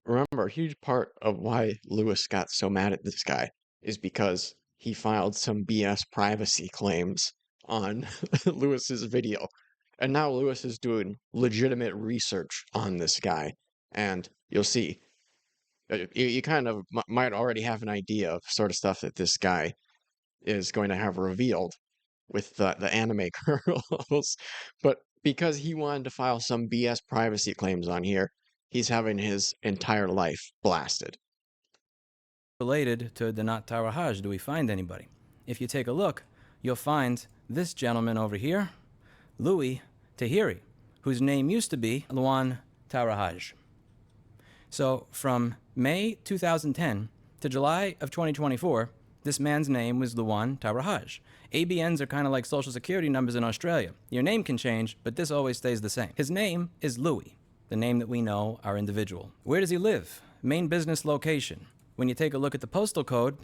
Remember, a huge part of why Lewis got so mad at this guy is because he filed some BS privacy claims on Lewis's video. And now Lewis is doing legitimate research on this guy. And you'll see, you kind of might already have an idea of sort of stuff that this guy is going to have revealed with the anime girls. But because he wanted to file some BS privacy claims on here, he's having his entire life blasted. Related to the Luan Tahiraj, do we find anybody? If you take a look, you'll find this gentleman over here, Luan Tahiraj, whose name used to be Luan Tahiraj. So from May 2010 to July of 2024, this man's name was Luan Tahiraj. ABNs are kind of like social security numbers in Australia. Your name can change, but this always stays the same. His name is Louis, the name that we know our individual. Where does he live? Main business location. When you take a look at the postal code,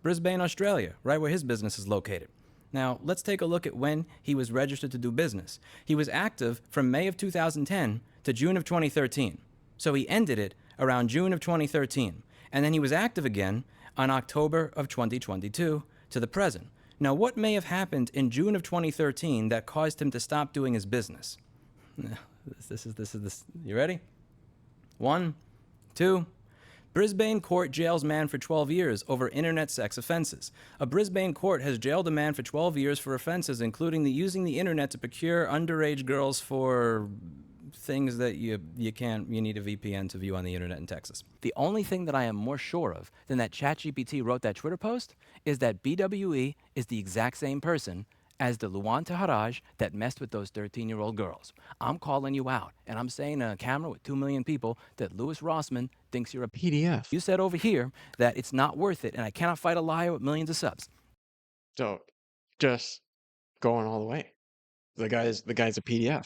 Brisbane, Australia, right where his business is located. Now, let's take a look at when he was registered to do business. He was active from May of 2010 to June of 2013. So he ended it around June of 2013. And then he was active again on October of 2022 to the present. Now, what may have happened in June of 2013 that caused him to stop doing his business? This is. You ready? 1, 2. Brisbane court jails man for 12 years over internet sex offenses. A Brisbane court has jailed a man for 12 years for offenses including using the internet to procure underage girls for things that you need a VPN to view on the internet in Texas. The only thing that I am more sure of than that ChatGPT wrote that Twitter post is that BWE is the exact same person as the Luan Tahiraj that messed with those 13-year-old girls. I'm calling you out, and I'm saying on a camera with 2 million people that Louis Rossmann thinks you're a PDF. You said over here that it's not worth it, and I cannot fight a liar with millions of subs. So just going all the way. The guy's a PDF.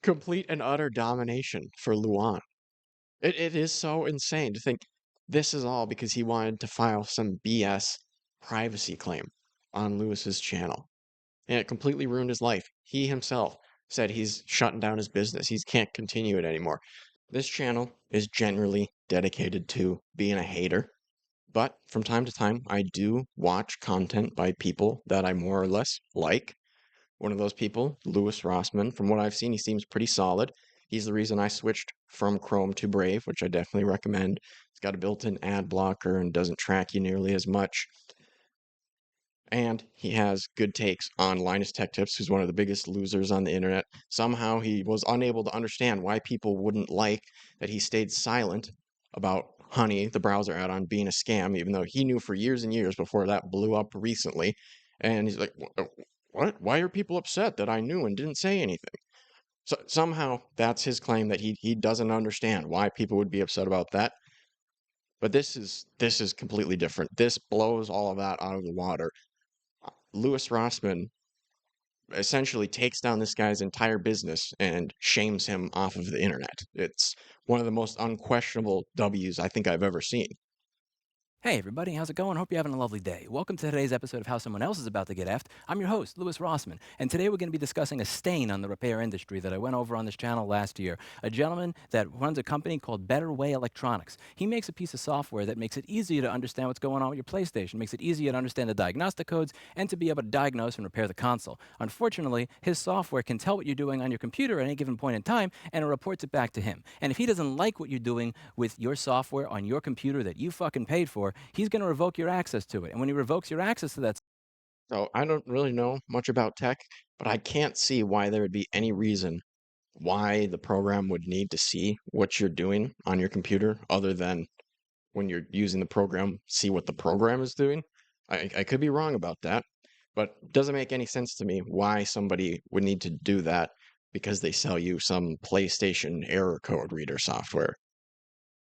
Complete and utter domination for Luan. It is so insane to think this is all because he wanted to file some BS privacy claim on Lewis's channel. And it completely ruined his life. He himself said he's shutting down his business. He can't continue it anymore. This channel is generally dedicated to being a hater, but from time to time, I do watch content by people that I more or less like. One of those people, Louis Rossmann, from what I've seen, he seems pretty solid. He's the reason I switched from Chrome to Brave, which I definitely recommend. It's got a built-in ad blocker and doesn't track you nearly as much. And he has good takes on Linus Tech Tips, who's one of the biggest losers on the internet. Somehow he was unable to understand why people wouldn't like that he stayed silent about Honey, the browser add-on, being a scam, even though he knew for years and years before that blew up recently. And he's like, what? Why are people upset that I knew and didn't say anything? So somehow that's his claim that he doesn't understand why people would be upset about that. But this is completely different. This blows all of that out of the water. Louis Rossmann essentially takes down this guy's entire business and shames him off of the internet. It's one of the most unquestionable W's I think I've ever seen. Hey everybody, how's it going? Hope you're having a lovely day. Welcome to today's episode of How Someone Else is About to Get Effed. I'm your host, Louis Rossmann, and today we're going to be discussing a stain on the repair industry that I went over on this channel last year. A gentleman that runs a company called Betterwayelectronics. He makes a piece of software that makes it easier to understand what's going on with your PlayStation, makes it easier to understand the diagnostic codes, and to be able to diagnose and repair the console. Unfortunately, his software can tell what you're doing on your computer at any given point in time, and it reports it back to him. And if he doesn't like what you're doing with your software on your computer that you fucking paid for, he's going to revoke your access to it. And when he revokes your access to that, So I don't really know much about tech, but I can't see why there would be any reason why the program would need to see what you're doing on your computer other than when you're using the program, see what the program is doing. I could be wrong about that, but it doesn't make any sense to me why somebody would need to do that because they sell you some PlayStation error code reader software.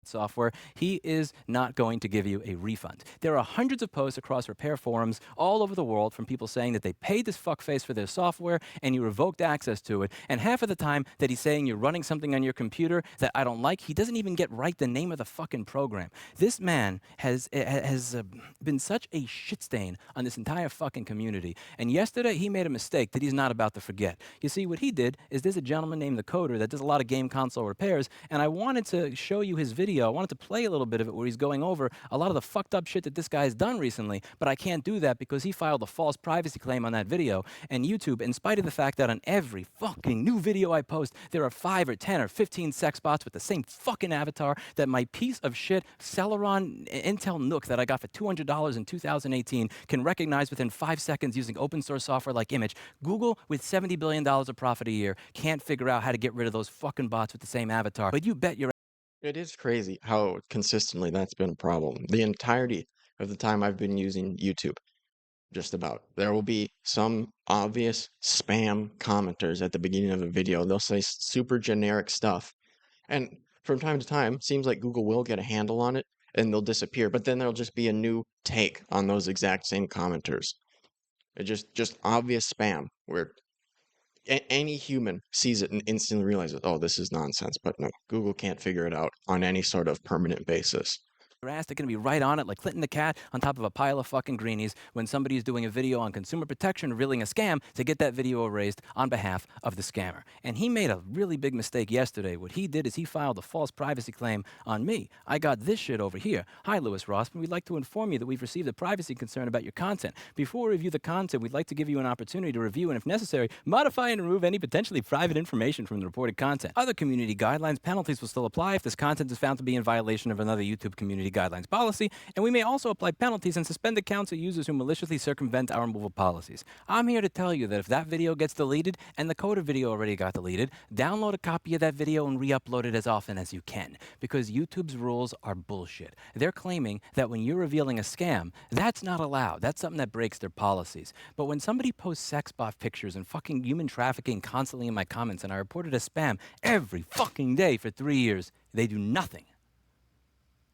software, he is not going to give you a refund. There are hundreds of posts across repair forums all over the world from people saying that they paid this fuckface for their software and you revoked access to it. And half of the time that he's saying you're running something on your computer that I don't like, he doesn't even get right the name of the fucking program. This man has been such a shit stain on this entire fucking community. And yesterday he made a mistake that he's not about to forget. You see, what he did is there's a gentleman named the Coder that does a lot of game console repairs, and I wanted to show you his video. I wanted to play a little bit of it where he's going over a lot of the fucked up shit that this guy's done recently, but I can't do that because he filed a false privacy claim on that video. And YouTube, in spite of the fact that on every fucking new video I post, there are 5 or 10 or 15 sex bots with the same fucking avatar that my piece of shit Celeron Intel Nook that I got for $200 in 2018 can recognize within 5 seconds using open source software like Image. Google, with $70 billion of profit a year, can't figure out how to get rid of those fucking bots with the same avatar. But you bet your It is crazy how consistently that's been a problem. The entirety of the time I've been using YouTube, just about. There will be some obvious spam commenters at the beginning of a video. They'll say super generic stuff. And from time to time, seems like Google will get a handle on it and they'll disappear. But then there'll just be a new take on those exact same commenters. It just obvious spam where any human sees it and instantly realizes, oh, this is nonsense. But no, Google can't figure it out on any sort of permanent basis. ass, they're going to be right on it like Clinton the cat on top of a pile of fucking greenies when somebody's doing a video on consumer protection revealing a scam to get that video erased on behalf of the scammer. And he made a really big mistake yesterday. What he did is he filed a false privacy claim on me. I got this shit over here. Hi, Louis Rossmann. We'd like to inform you that we've received a privacy concern about your content. Before we review the content, we'd like to give you an opportunity to review and, if necessary, modify and remove any potentially private information from the reported content. Other community guidelines penalties will still apply if this content is found to be in violation of another YouTube community guidelines policy, and we may also apply penalties and suspend accounts of users who maliciously circumvent our removal policies. I'm here to tell you that if that video gets deleted, and the Coder video already got deleted, download a copy of that video and re-upload it as often as you can, because YouTube's rules are bullshit. They're claiming that when you're revealing a scam, that's not allowed. That's something that breaks their policies. But when somebody posts sex bot pictures and fucking human trafficking constantly in my comments, and I report it as spam every fucking day for 3 years, they do nothing.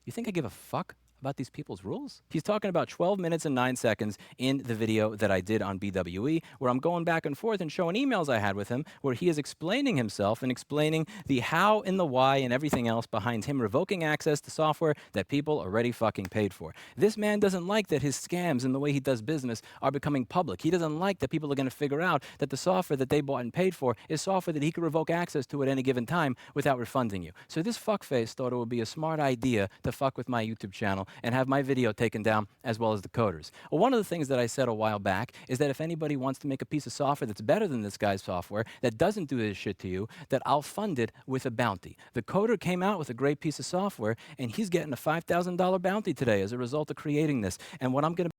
You think I give a fuck about these people's rules? He's talking about 12 minutes and 9 seconds in the video that I did on BWE, where I'm going back and forth and showing emails I had with him, where he is explaining himself and explaining the how and the why and everything else behind him revoking access to software that people already fucking paid for. This man doesn't like that his scams and the way he does business are becoming public. He doesn't like that people are going to figure out that the software that they bought and paid for is software that he could revoke access to at any given time without refunding you. So this fuckface thought it would be a smart idea to fuck with my YouTube channel and have my video taken down as well as the Coders. Well, one of the things that I said a while back is that if anybody wants to make a piece of software that's better than this guy's software, that doesn't do this shit to you, that I'll fund it with a bounty. The Coder came out with a great piece of software, and he's getting a $5,000 bounty today as a result of creating this. And what I'm going to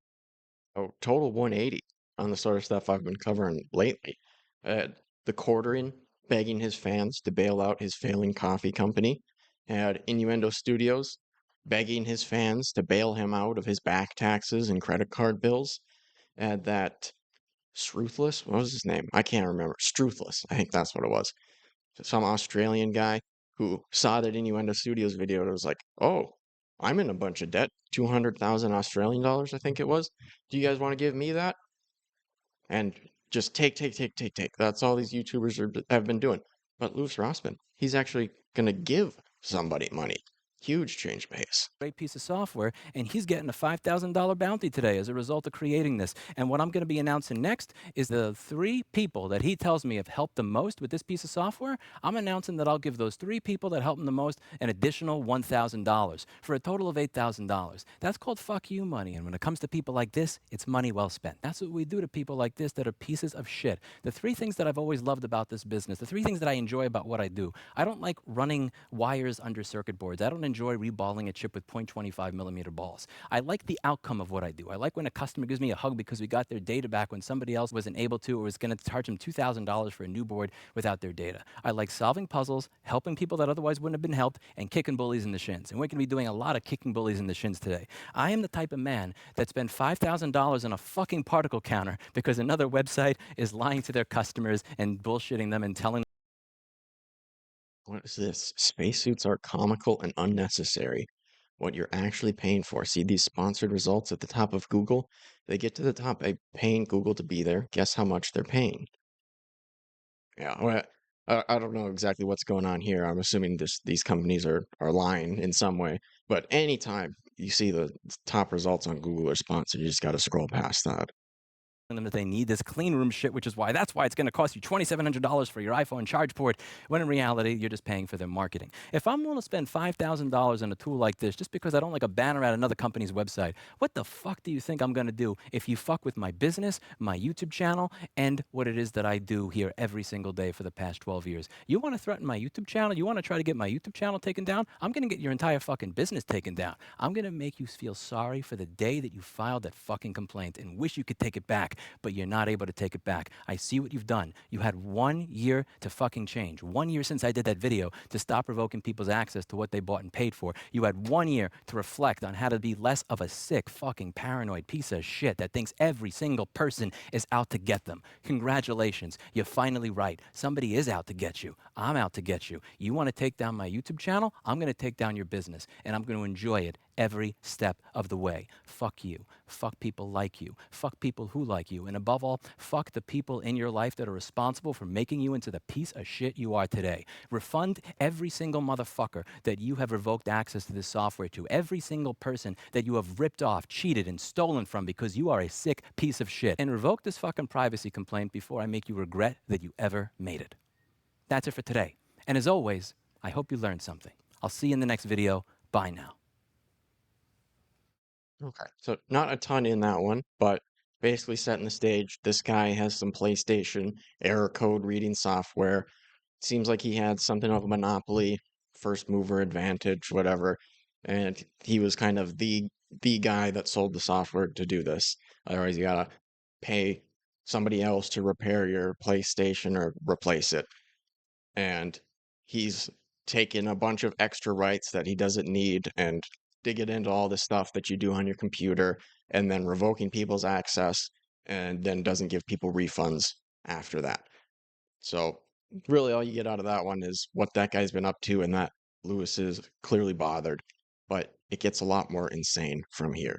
Oh, total 180 on the sort of stuff I've been covering lately. The quartering, begging his fans to bail out his failing coffee company. Had Innuendo Studios begging his fans to bail him out of his back taxes and credit card bills. And that Struthless, what was his name? I can't remember. Struthless, I think that's what it was. Some Australian guy who saw that Innuendo Studios video and was like, oh, I'm in a bunch of debt. 200,000 Australian dollars, I think it was. Do you guys want to give me that? And just take. That's all these YouTubers have been doing. But Louis Rossmann, he's actually going to give somebody money. Huge change pace. great piece of software, and he's getting a $5,000 bounty today as a result of creating this. And what I'm going to be announcing next is the 3 people that he tells me have helped the most with this piece of software. I'm announcing that I'll give those 3 people that helped him the most an additional $1,000 for a total of $8,000. That's called fuck you money. And when it comes to people like this, it's money well spent. That's what we do to people like this that are pieces of shit. The 3 things that I've always loved about this business, the 3 things that I enjoy about what I do. I don't like running wires under circuit boards. I don't enjoy reballing a chip with 0.25 millimeter balls. I like the outcome of what I do. I like when a customer gives me a hug because we got their data back when somebody else wasn't able to, or was going to charge them $2,000 for a new board without their data. I like solving puzzles, helping people that otherwise wouldn't have been helped, and kicking bullies in the shins. And we're going to be doing a lot of kicking bullies in the shins today. I am the type of man that spent $5,000 on a fucking particle counter because another website is lying to their customers and bullshitting them and telling What is this? Spacesuits are comical and unnecessary. What you're actually paying for. See these sponsored results at the top of Google? They get to the top by paying Google to be there. Guess how much they're paying? Yeah, well, I don't know exactly what's going on here. I'm assuming these companies are lying in some way. But anytime you see the top results on Google are sponsored, you just got to scroll past that. Them that they need this clean room shit, which is why it's going to cost you $2,700 for your iPhone charge port, when in reality, you're just paying for their marketing. If I'm willing to spend $5,000 on a tool like this just because I don't like a banner at another company's website, what the fuck do you think I'm going to do if you fuck with my business, my YouTube channel, and what it is that I do here every single day for the past 12 years? You want to threaten my YouTube channel? You want to try to get my YouTube channel taken down? I'm going to get your entire fucking business taken down. I'm going to make you feel sorry for the day that you filed that fucking complaint and wish you could take it back, but you're not able to take it back. I see what you've done. You had 1 year to fucking change. 1 year since I did that video to stop revoking people's access to what they bought and paid for. You had 1 year to reflect on how to be less of a sick, fucking paranoid piece of shit that thinks every single person is out to get them. Congratulations. You're finally right. Somebody is out to get you. I'm out to get you. You want to take down my YouTube channel? I'm going to take down your business, and I'm going to enjoy it every step of the way. Fuck you. Fuck people like you. Fuck people who like you. And above all, fuck the people in your life that are responsible for making you into the piece of shit you are today. Refund every single motherfucker that you have revoked access to this software to. Every single person that you have ripped off, cheated, and stolen from because you are a sick piece of shit. And revoke this fucking privacy complaint before I make you regret that you ever made it. That's it for today. And as always, I hope you learned something. I'll see you in the next video. Bye now. Okay. So not a ton in that one, but basically setting the stage. This guy has some PlayStation error code reading software. Seems like he had something of a monopoly, first mover advantage, whatever. And he was kind of the guy that sold the software to do this. Otherwise, you gotta pay somebody else to repair your PlayStation or replace it. And he's taken a bunch of extra rights that he doesn't need and digging into all the stuff that you do on your computer and then revoking people's access and then doesn't give people refunds after that. So really all you get out of that one is what that guy's been up to and that Lewis is clearly bothered. But it gets a lot more insane from here.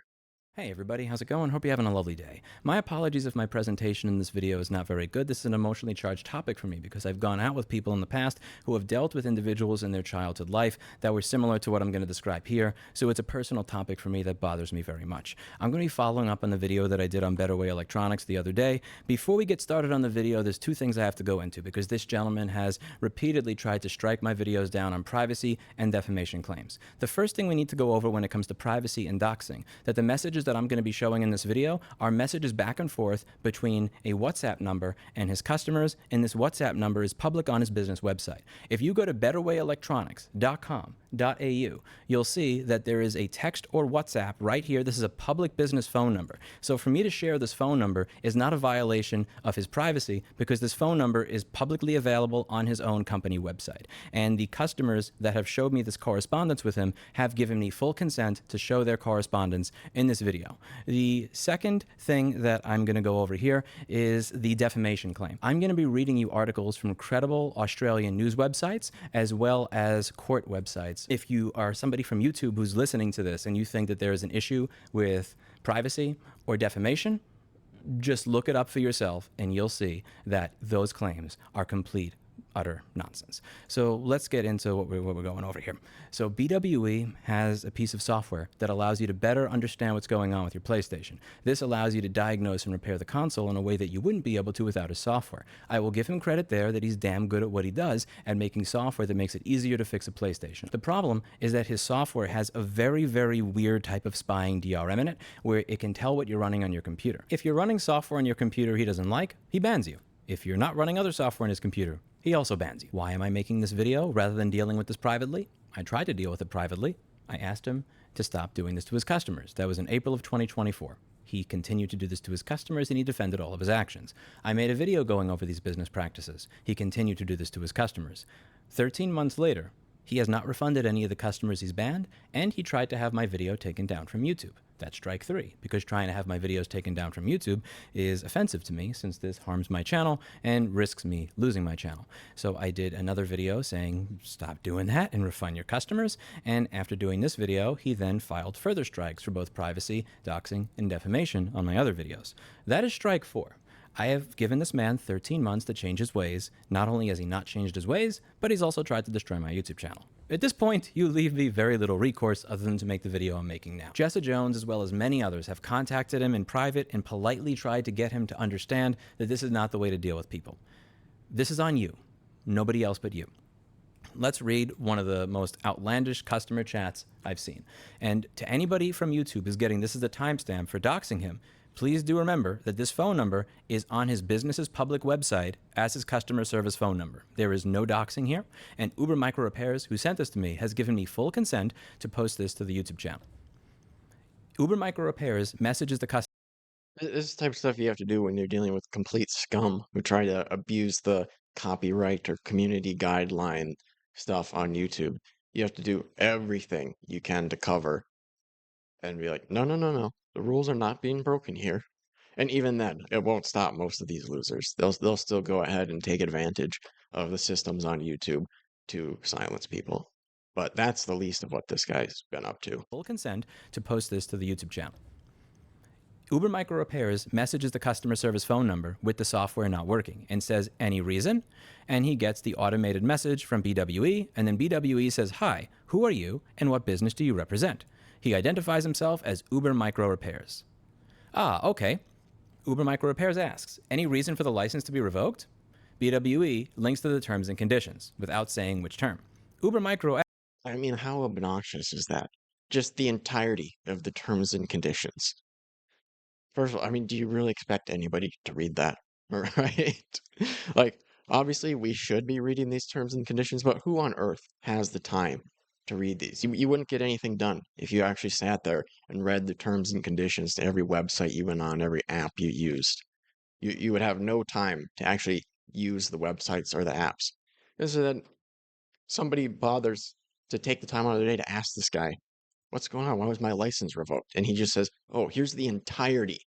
Hey everybody, how's it going? Hope you're having a lovely day. My apologies if my presentation in this video is not very good. This is an emotionally charged topic for me because I've gone out with people in the past who have dealt with individuals in their childhood life that were similar to what I'm going to describe here, so it's a personal topic for me that bothers me very much. I'm going to be following up on the video that I did on Betterwayelectronics the other day. Before we get started on the video, there's two things I have to go into because this gentleman has repeatedly tried to strike my videos down on privacy and defamation claims. The first thing we need to go over when it comes to privacy and doxing, that the messages that I'm going to be showing in this video are messages back and forth between a WhatsApp number and his customers, and this WhatsApp number is public on his business website. If you go to betterwayelectronics.com.au, you'll see that there is a text or WhatsApp right here. This is a public business phone number. So for me to share this phone number is not a violation of his privacy because this phone number is publicly available on his own company website. And the customers that have showed me this correspondence with him have given me full consent to show their correspondence in this video. The second thing that I'm going to go over here is the defamation claim. I'm going to be reading you articles from credible Australian news websites as well as court websites. If you are somebody from YouTube who's listening to this and you think that there is an issue with privacy or defamation, just look it up for yourself and you'll see that those claims are complete utter nonsense. So let's get into what we're going over here. So BWE has a piece of software that allows you to better understand what's going on with your PlayStation. This allows you to diagnose and repair the console in a way that you wouldn't be able to without his software. I will give him credit there that he's damn good at what he does at making software that makes it easier to fix a PlayStation. The problem is that his software has a very, very weird type of spying DRM in it where it can tell what you're running on your computer. If you're running software on your computer he doesn't like, he bans you. If you're not running other software on his computer, he also bans you. Why am I making this video rather than dealing with this privately? I tried to deal with it privately. I asked him to stop doing this to his customers. That was in April of 2024. He continued to do this to his customers and he defended all of his actions. I made a video going over these business practices. He continued to do this to his customers. 13 months later, He has not refunded any of the customers he's banned, and he tried to have my video taken down from YouTube. That's strike 3, because trying to have my videos taken down from YouTube is offensive to me since this harms my channel and risks me losing my channel. So I did another video saying, stop doing that and refund your customers. And after doing this video, he then filed further strikes for both privacy, doxing, and defamation on my other videos. That is strike 4. I have given this man 13 months to change his ways. Not only has he not changed his ways, but he's also tried to destroy my YouTube channel. At this point, you leave me very little recourse other than to make the video I'm making now. Jessa Jones, as well as many others, have contacted him in private and politely tried to get him to understand that this is not the way to deal with people. This is on you, nobody else but you. Let's read one of the most outlandish customer chats I've seen. And to anybody from YouTube who's getting this as a timestamp for doxing him, please do remember that this phone number is on his business's public website as his customer service phone number. There is no doxing here, and Uber Micro Repairs, who sent this to me, has given me full consent to post this to the YouTube channel. Uber Micro Repairs messages the customer. This is the type of stuff you have to do when you're dealing with complete scum who try to abuse the copyright or community guideline stuff on YouTube. You have to do everything you can to cover and be like, no, no, no, no. The rules are not being broken here. And even then, it won't stop most of these losers. They'll still go ahead and take advantage of the systems on YouTube to silence people. But that's the least of what this guy's been up to. Full consent to post this to the YouTube channel. Uber Micro Repairs messages the customer service phone number with the software not working and says, any reason? And he gets the automated message from BWE, and then BWE says, hi, who are you and what business do you represent? He identifies himself as Uber Micro Repairs. Ah, okay. Uber Micro Repairs asks, any reason for the license to be revoked? BWE links to the terms and conditions without saying which term. Uber Micro. I mean, how obnoxious is that? Just the entirety of the terms and conditions. First of all, I mean, do you really expect anybody to read that? Right? Like, obviously, we should be reading these terms and conditions, but who on earth has the time to read these? You wouldn't get anything done if you actually sat there and read the terms and conditions to every website you went on, every app you used. You would have no time to actually use the websites or the apps. And so then somebody bothers to take the time out of their day to ask this guy, what's going on? Why was my license revoked? And he just says, oh, here's the entirety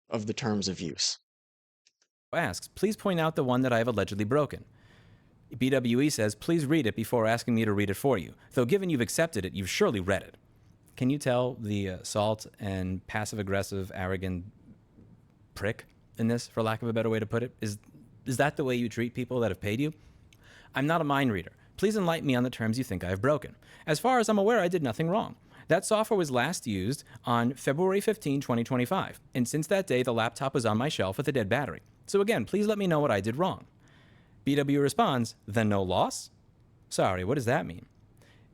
of the terms of use. Asks, please point out the one that I have allegedly broken. BWE says, please read it before asking me to read it for you. Though given you've accepted it, you've surely read it. Can you tell the assault and passive-aggressive, arrogant prick in this, for lack of a better way to put it? Is that the way you treat people that have paid you? I'm not a mind reader. Please enlighten me on the terms you think I have broken. As far as I'm aware, I did nothing wrong. That software was last used on February 15, 2025. And since that day, the laptop was on my shelf with a dead battery. So again, please let me know what I did wrong. BW responds, then no loss? Sorry, what does that mean?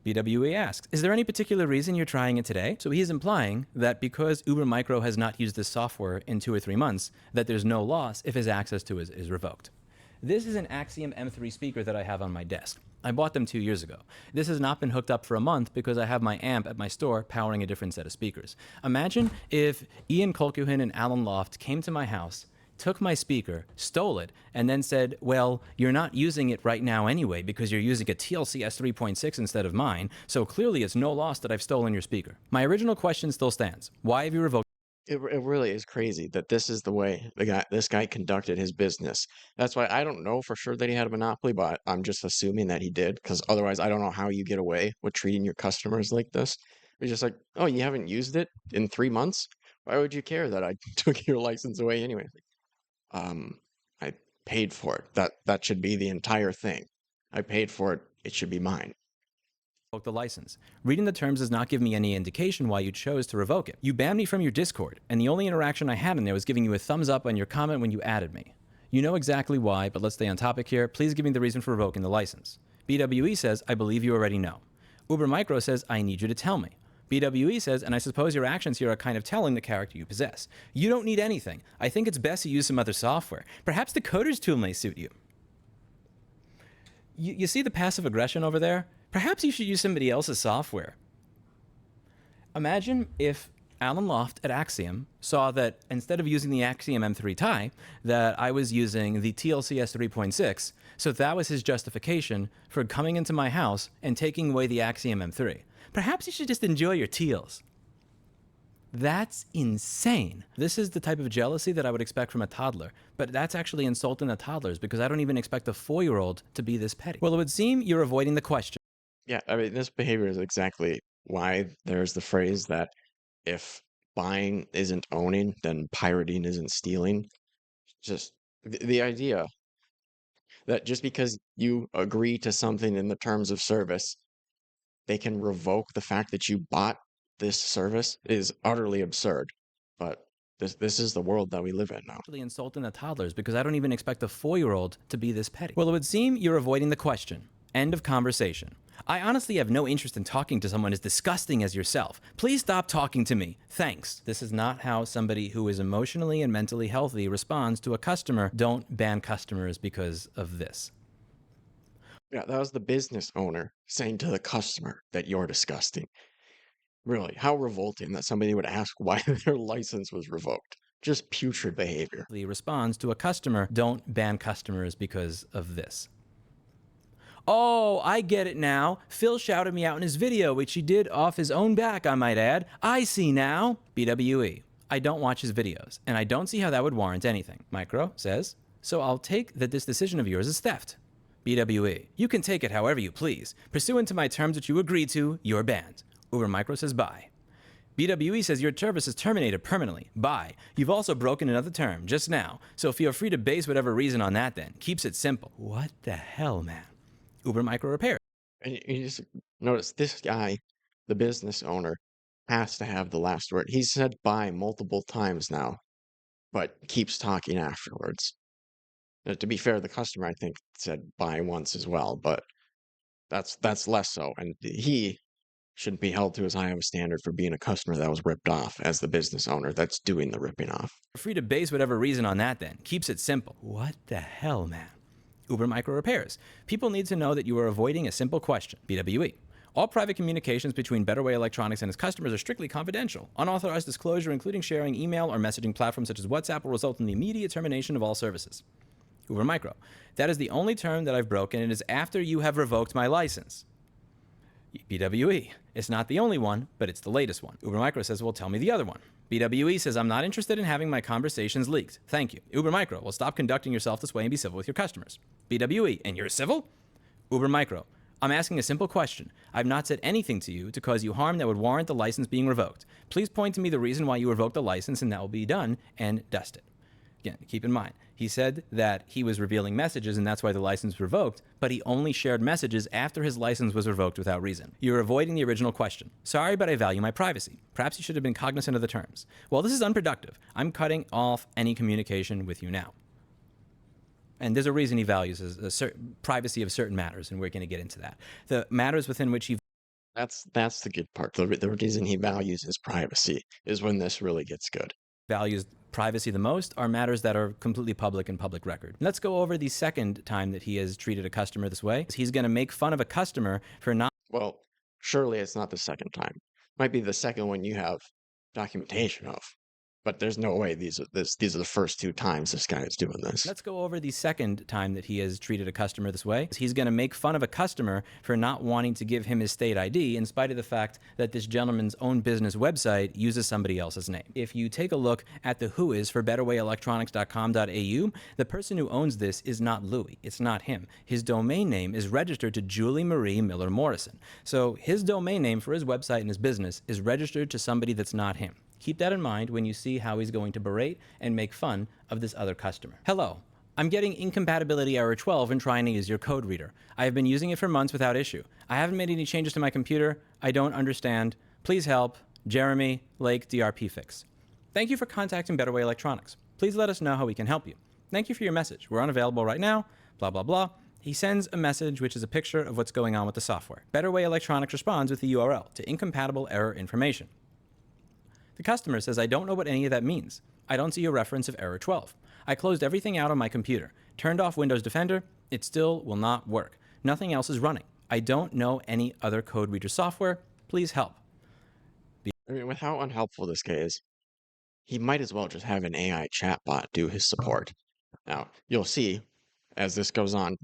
BWE asks, is there any particular reason you're trying it today? So he's implying that because Uber Micro has not used this software in 2 or 3 months, that there's no loss if his access to it is revoked. This is an Axiom M3 speaker that I have on my desk. I bought them 2 years ago. This has not been hooked up for a month because I have my amp at my store powering a different set of speakers. Imagine if Ian Colquhoun and Alan Loft came to my house, took my speaker, stole it, and then said, well, you're not using it right now anyway because you're using a TLCS 3.6 instead of mine, so clearly it's no loss that I've stolen your speaker. My original question still stands. Why have you revoked? It really is crazy that this is the way this guy conducted his business. That's why I don't know for sure that he had a monopoly, but I'm just assuming that he did, because otherwise I don't know how you get away with treating your customers like this. It's just like, oh, you haven't used it in 3 months? Why would you care that I took your license away anyway? I paid for it. That should be the entire thing. I paid for it. It should be mine. The license. Reading the terms does not give me any indication why you chose to revoke it. You banned me from your Discord, and the only interaction I had in there was giving you a thumbs up on your comment when you added me. You know exactly why, but let's stay on topic here. Please give me the reason for revoking the license. BWE says, I believe you already know. Uber Micro says, I need you to tell me. BWE says, and I suppose your actions here are kind of telling the character you possess. You don't need anything. I think it's best you use some other software. Perhaps the coder's tool may suit you. You see the passive aggression over there? Perhaps you should use somebody else's software. Imagine if Alan Loft at Axiom saw that instead of using the Axiom M3 Ti, that I was using the TLCS 3.6, So that was his justification for coming into my house and taking away the Axiom M3. Perhaps you should just enjoy your teals. That's insane. This is the type of jealousy that I would expect from a toddler, but that's actually insulting the toddlers because I don't even expect a 4-year-old to be this petty. Well, it would seem you're avoiding the question. Yeah, I mean, this behavior is exactly why there's the phrase that if buying isn't owning, then pirating isn't stealing. Just the idea that just because you agree to something in the terms of service, they can revoke the fact that you bought this service is utterly absurd. But this is the world that we live in now. Actually insulting the toddlers because I don't even expect a 4-year-old to be this petty. Well, it would seem you're avoiding the question. End of conversation. I honestly have no interest in talking to someone as disgusting as yourself. Please stop talking to me. Thanks. This is not how somebody who is emotionally and mentally healthy responds to a customer. Don't ban customers because of this. Yeah, that was the business owner saying to the customer that you're disgusting. Really, how revolting that somebody would ask why their license was revoked. Just putrid behavior. Responds to a customer. Don't ban customers because of this. Oh, I get it now. Phil shouted me out in his video, which he did off his own back, I might add. I see now. BWE. I don't watch his videos, and I don't see how that would warrant anything. Micro says, so I'll take that this decision of yours is theft. BWE. You can take it however you please. Pursuant to my terms which you agreed to, you're banned. Uber Micro says bye. BWE says your service is terminated permanently. Bye. You've also broken another term just now, so feel free to base whatever reason on that then. Keeps it simple. What the hell, man? Uber Micro Repair. And you just notice this guy, the business owner, has to have the last word. He's said bye multiple times now, but keeps talking afterwards. To be fair, the customer, I think, said bye once as well, but that's less so. And he shouldn't be held to as high of a standard for being a customer that was ripped off as the business owner that's doing the ripping off. Free to base whatever reason on that then. Keeps it simple. What the hell, man? Uber Micro Repairs. People need to know that you are avoiding a simple question. BWE. All private communications between Betterwayelectronics and its customers are strictly confidential. Unauthorized disclosure, including sharing email or messaging platforms such as WhatsApp, will result in the immediate termination of all services. Uber Micro. That is the only term that I've broken, and it is after you have revoked my license. BWE. It's not the only one, but it's the latest one. Uber Micro says, well, tell me the other one. BWE says, I'm not interested in having my conversations leaked. Thank you. Uber Micro, well, stop conducting yourself this way and be civil with your customers. BWE, and you're civil? Uber Micro, I'm asking a simple question. I've not said anything to you to cause you harm that would warrant the license being revoked. Please point to me the reason why you revoked the license, and that will be done, and dust it. Again, keep in mind, he said that he was revealing messages and that's why the license was revoked, but he only shared messages after his license was revoked without reason. You're avoiding the original question. Sorry, but I value my privacy. Perhaps you should have been cognizant of the terms. Well, this is unproductive. I'm cutting off any communication with you now. And there's a reason he values privacy of certain matters, and we're going to get into that. The matters within which he... That's the good part. The reason he values his privacy is when this really gets good. Values privacy the most are matters that are completely public and public record. Let's go over the second time that he has treated a customer this way. He's going to make fun of a customer for not... Well, surely it's not the second time. Might be the second one you have documentation of. But there's no way these are the first 2 times this guy is doing this. Let's go over the second time that he has treated a customer this way. He's going to make fun of a customer for not wanting to give him his state ID in spite of the fact that this gentleman's own business website uses somebody else's name. If you take a look at the whois for betterwayelectronics.com.au, the person who owns this is not Louis. It's not him. His domain name is registered to Julie Marie Miller Morrison. So his domain name for his website and his business is registered to somebody that's not him. Keep that in mind when you see how he's going to berate and make fun of this other customer. Hello, I'm getting incompatibility error 12 and trying to use your code reader. I have been using it for months without issue. I haven't made any changes to my computer. I don't understand. Please help. Jeremy, Lake, DRP Fix. Thank you for contacting Betterwayelectronics. Please let us know how we can help you. Thank you for your message. We're unavailable right now, blah, blah, blah. He sends a message which is a picture of what's going on with the software. Betterwayelectronics responds with the URL to incompatible error information. The customer says, I don't know what any of that means. I don't see a reference of error 12. I closed everything out on my computer, turned off Windows Defender. It still will not work. Nothing else is running. I don't know any other code reader software. Please help. I mean, with how unhelpful this guy is, he might as well just have an AI chatbot do his support. Now, you'll see, as this goes on,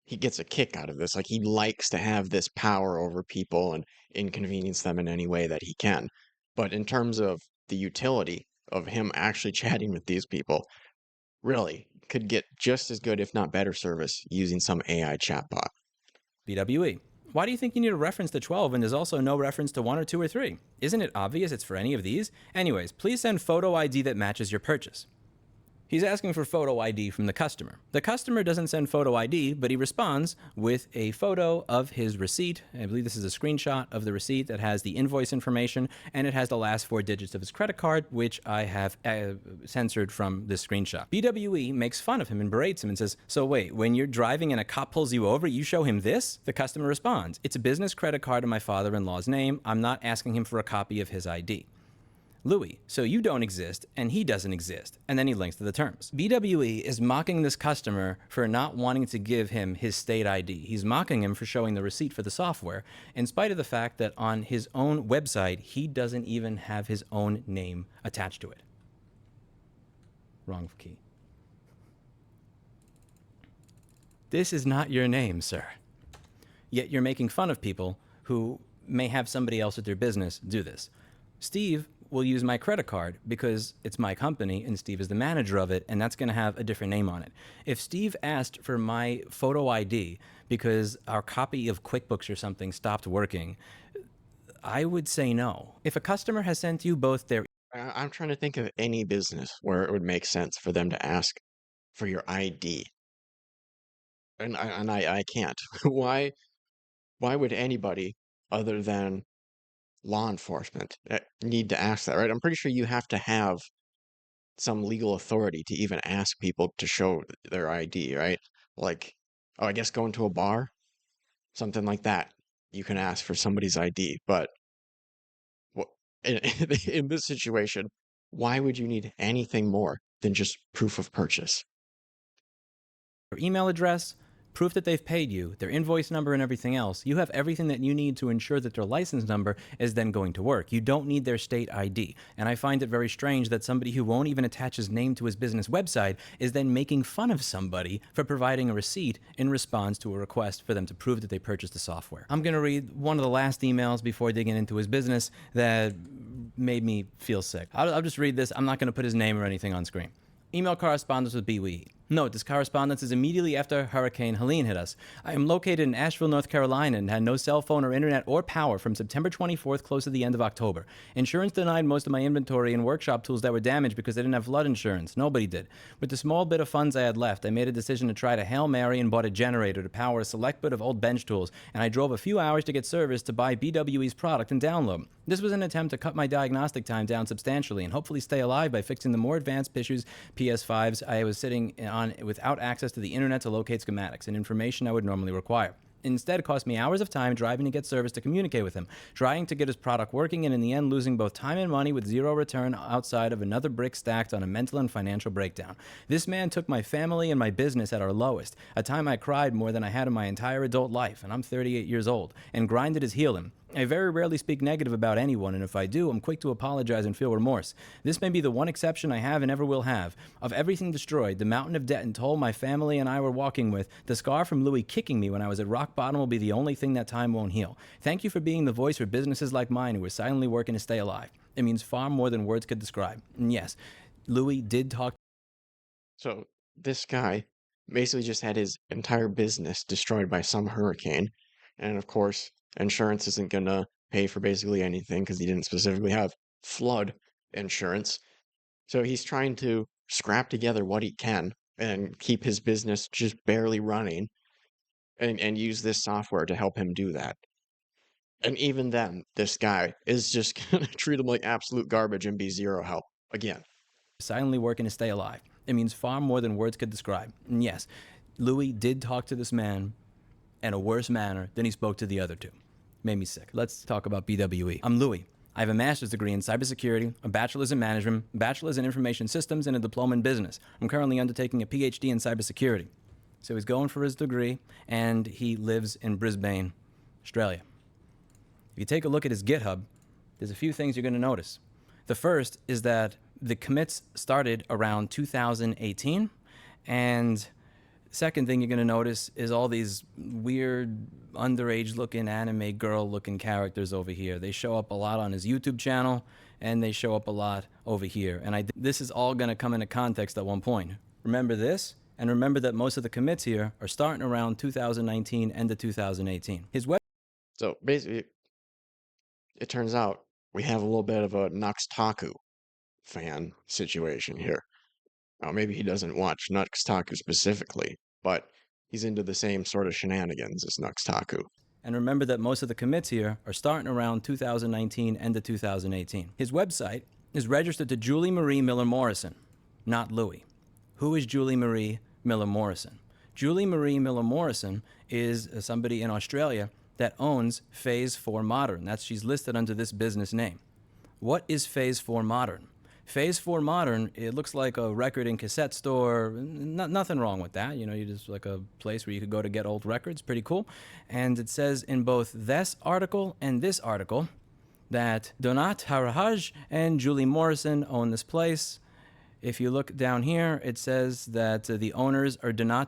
he gets a kick out of this. Like he likes to have this power over people and inconvenience them in any way that he can. But in terms of the utility of him actually chatting with these people, really could get just as good, if not better, service using some AI chatbot. BWE. Why do you think you need a reference to 12 when there's also no reference to 1 or 2 or 3? Isn't it obvious it's for any of these? Anyways, please send photo ID that matches your purchase. He's asking for photo ID from the customer. The customer doesn't send photo ID, but he responds with a photo of his receipt. I believe this is a screenshot of the receipt that has the invoice information, and it has the last 4 digits of his credit card, which I have censored from this screenshot. BWE makes fun of him and berates him and says, so wait, when you're driving and a cop pulls you over, you show him this? The customer responds, it's a business credit card in my father-in-law's name. I'm not asking him for a copy of his ID. Louis, so you don't exist and he doesn't exist. And then he links to the terms. BWE is mocking this customer for not wanting to give him his state ID. He's mocking him for showing the receipt for the software, in spite of the fact that on his own website, he doesn't even have his own name attached to it. Wrong key. This is not your name, sir. Yet you're making fun of people who may have somebody else at their business do this. Steve will use my credit card because it's my company and Steve is the manager of it, and that's going to have a different name on it. If Steve asked for my photo ID because our copy of QuickBooks or something stopped working, I would say no. If a customer has sent you both their... I'm trying to think of any business where it would make sense for them to ask for your ID. And I can't. Why would anybody other than law enforcement need to ask that, right? I'm pretty sure you have to have some legal authority to even ask people to show their ID, right? Like, oh, I guess going to a bar, something like that. You can ask for somebody's ID, but in this situation, why would you need anything more than just proof of purchase? email address, proof that they've paid you, their invoice number and everything else. You have everything that you need to ensure that their license number is then going to work. You don't need their state ID. And I find it very strange that somebody who won't even attach his name to his business website is then making fun of somebody for providing a receipt in response to a request for them to prove that they purchased the software. I'm going to read one of the last emails before digging into his business that made me feel sick. I'll just read this. I'm not going to put his name or anything on screen. Email correspondence with BWE. Note, this correspondence is immediately after Hurricane Helene hit us. I am located in Asheville, North Carolina, and had no cell phone or internet or power from September 24th close to the end of October. Insurance denied most of my inventory and workshop tools that were damaged because I didn't have flood insurance. Nobody did. With the small bit of funds I had left, I made a decision to try to Hail Mary and bought a generator to power a select bit of old bench tools, and I drove a few hours to get service to buy BWE's product and download. This was an attempt to cut my diagnostic time down substantially and hopefully stay alive by fixing the more advanced issues PS5s I was sitting on without access to the internet to locate schematics and information I would normally require. Instead, it cost me hours of time driving to get service to communicate with him, trying to get his product working, and in the end losing both time and money with zero return outside of another brick stacked on a mental and financial breakdown. This man took my family and my business at our lowest, a time I cried more than I had in my entire adult life, and I'm 38 years old, and grinded his heel in. I very rarely speak negative about anyone, and if I do, I'm quick to apologize and feel remorse. This may be the one exception I have and ever will have. Of everything destroyed, the mountain of debt and toll my family and I were walking with, the scar from Louis kicking me when I was at rock bottom will be the only thing that time won't heal. Thank you for being the voice for businesses like mine who are silently working to stay alive. It means far more than words could describe. And yes, Louis did talk. So this guy basically just had his entire business destroyed by some hurricane. And of course, insurance isn't going to pay for basically anything because he didn't specifically have flood insurance. So he's trying to scrap together what he can and keep his business just barely running and use this software to help him do that. And even then, this guy is just going to treat him like absolute garbage and be zero help again. Silently working to stay alive. It means far more than words could describe. And yes, Louis did talk to this man in a worse manner than he spoke to the other two. Made me sick. Let's talk about BWE. I'm Louis. I have a master's degree in cybersecurity, a bachelor's in management, a bachelor's in information systems, and a diploma in business. I'm currently undertaking a PhD in cybersecurity. So he's going for his degree, and he lives in Brisbane, Australia. If you take a look at his GitHub, there's a few things you're going to notice. The first is that the commits started around 2018, and Second thing you're going to notice is all these weird underage-looking anime girl-looking characters over here. They show up a lot on his YouTube channel, and they show up a lot over here. And this is all going to come into context at one point. Remember this, and remember that most of the commits here are starting around 2019, end of 2018. So basically, it turns out we have a little bit of a Nuxtaku fan situation here. Now, maybe he doesn't watch Nuxtaku specifically, but he's into the same sort of shenanigans as Nuxtaku. And remember that most of the commits here are starting around 2019, end of 2018. His website is registered to Julie Marie Miller Morrison, not Louis. Who is Julie Marie Miller Morrison? Julie Marie Miller Morrison is somebody in Australia that owns Phase 4 Modern. She's listed under this business name. What is Phase 4 Modern? Phase 4 Modern, it looks like a record and cassette store. Nothing wrong with that. You know, you just like a place where you could go to get old records. Pretty cool. And it says in both this article and this article that Luan Tahiraj and Julie Morrison own this place. If you look down here, it says that the owners are Luan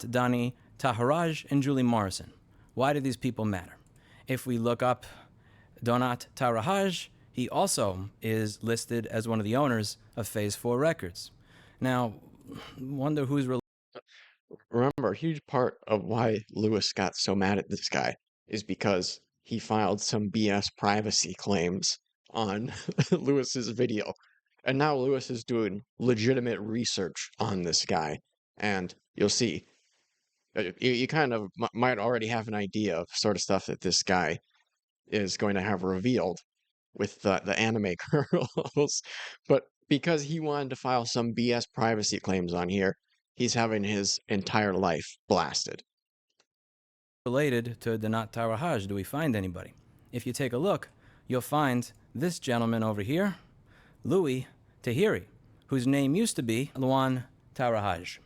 Tahiraj and Julie Morrison. Why do these people matter? If we look up Luan Tahiraj, he also is listed as one of the owners of Phase 4 Records. Now, wonder who's Remember, a huge part of why Lewis got so mad at this guy is because he filed some BS privacy claims on Lewis's video. And now Lewis is doing legitimate research on this guy. And you'll see, you kind of might already have an idea of sort of stuff that this guy is going to have revealed with the anime girls. But because he wanted to file some BS privacy claims on here, he's having his entire life blasted. related to Luan Tahiraj. Do we find anybody? If you take a look, you'll find this gentleman over here, Luan Tahiraj, whose name used to be Luan Tahiraj.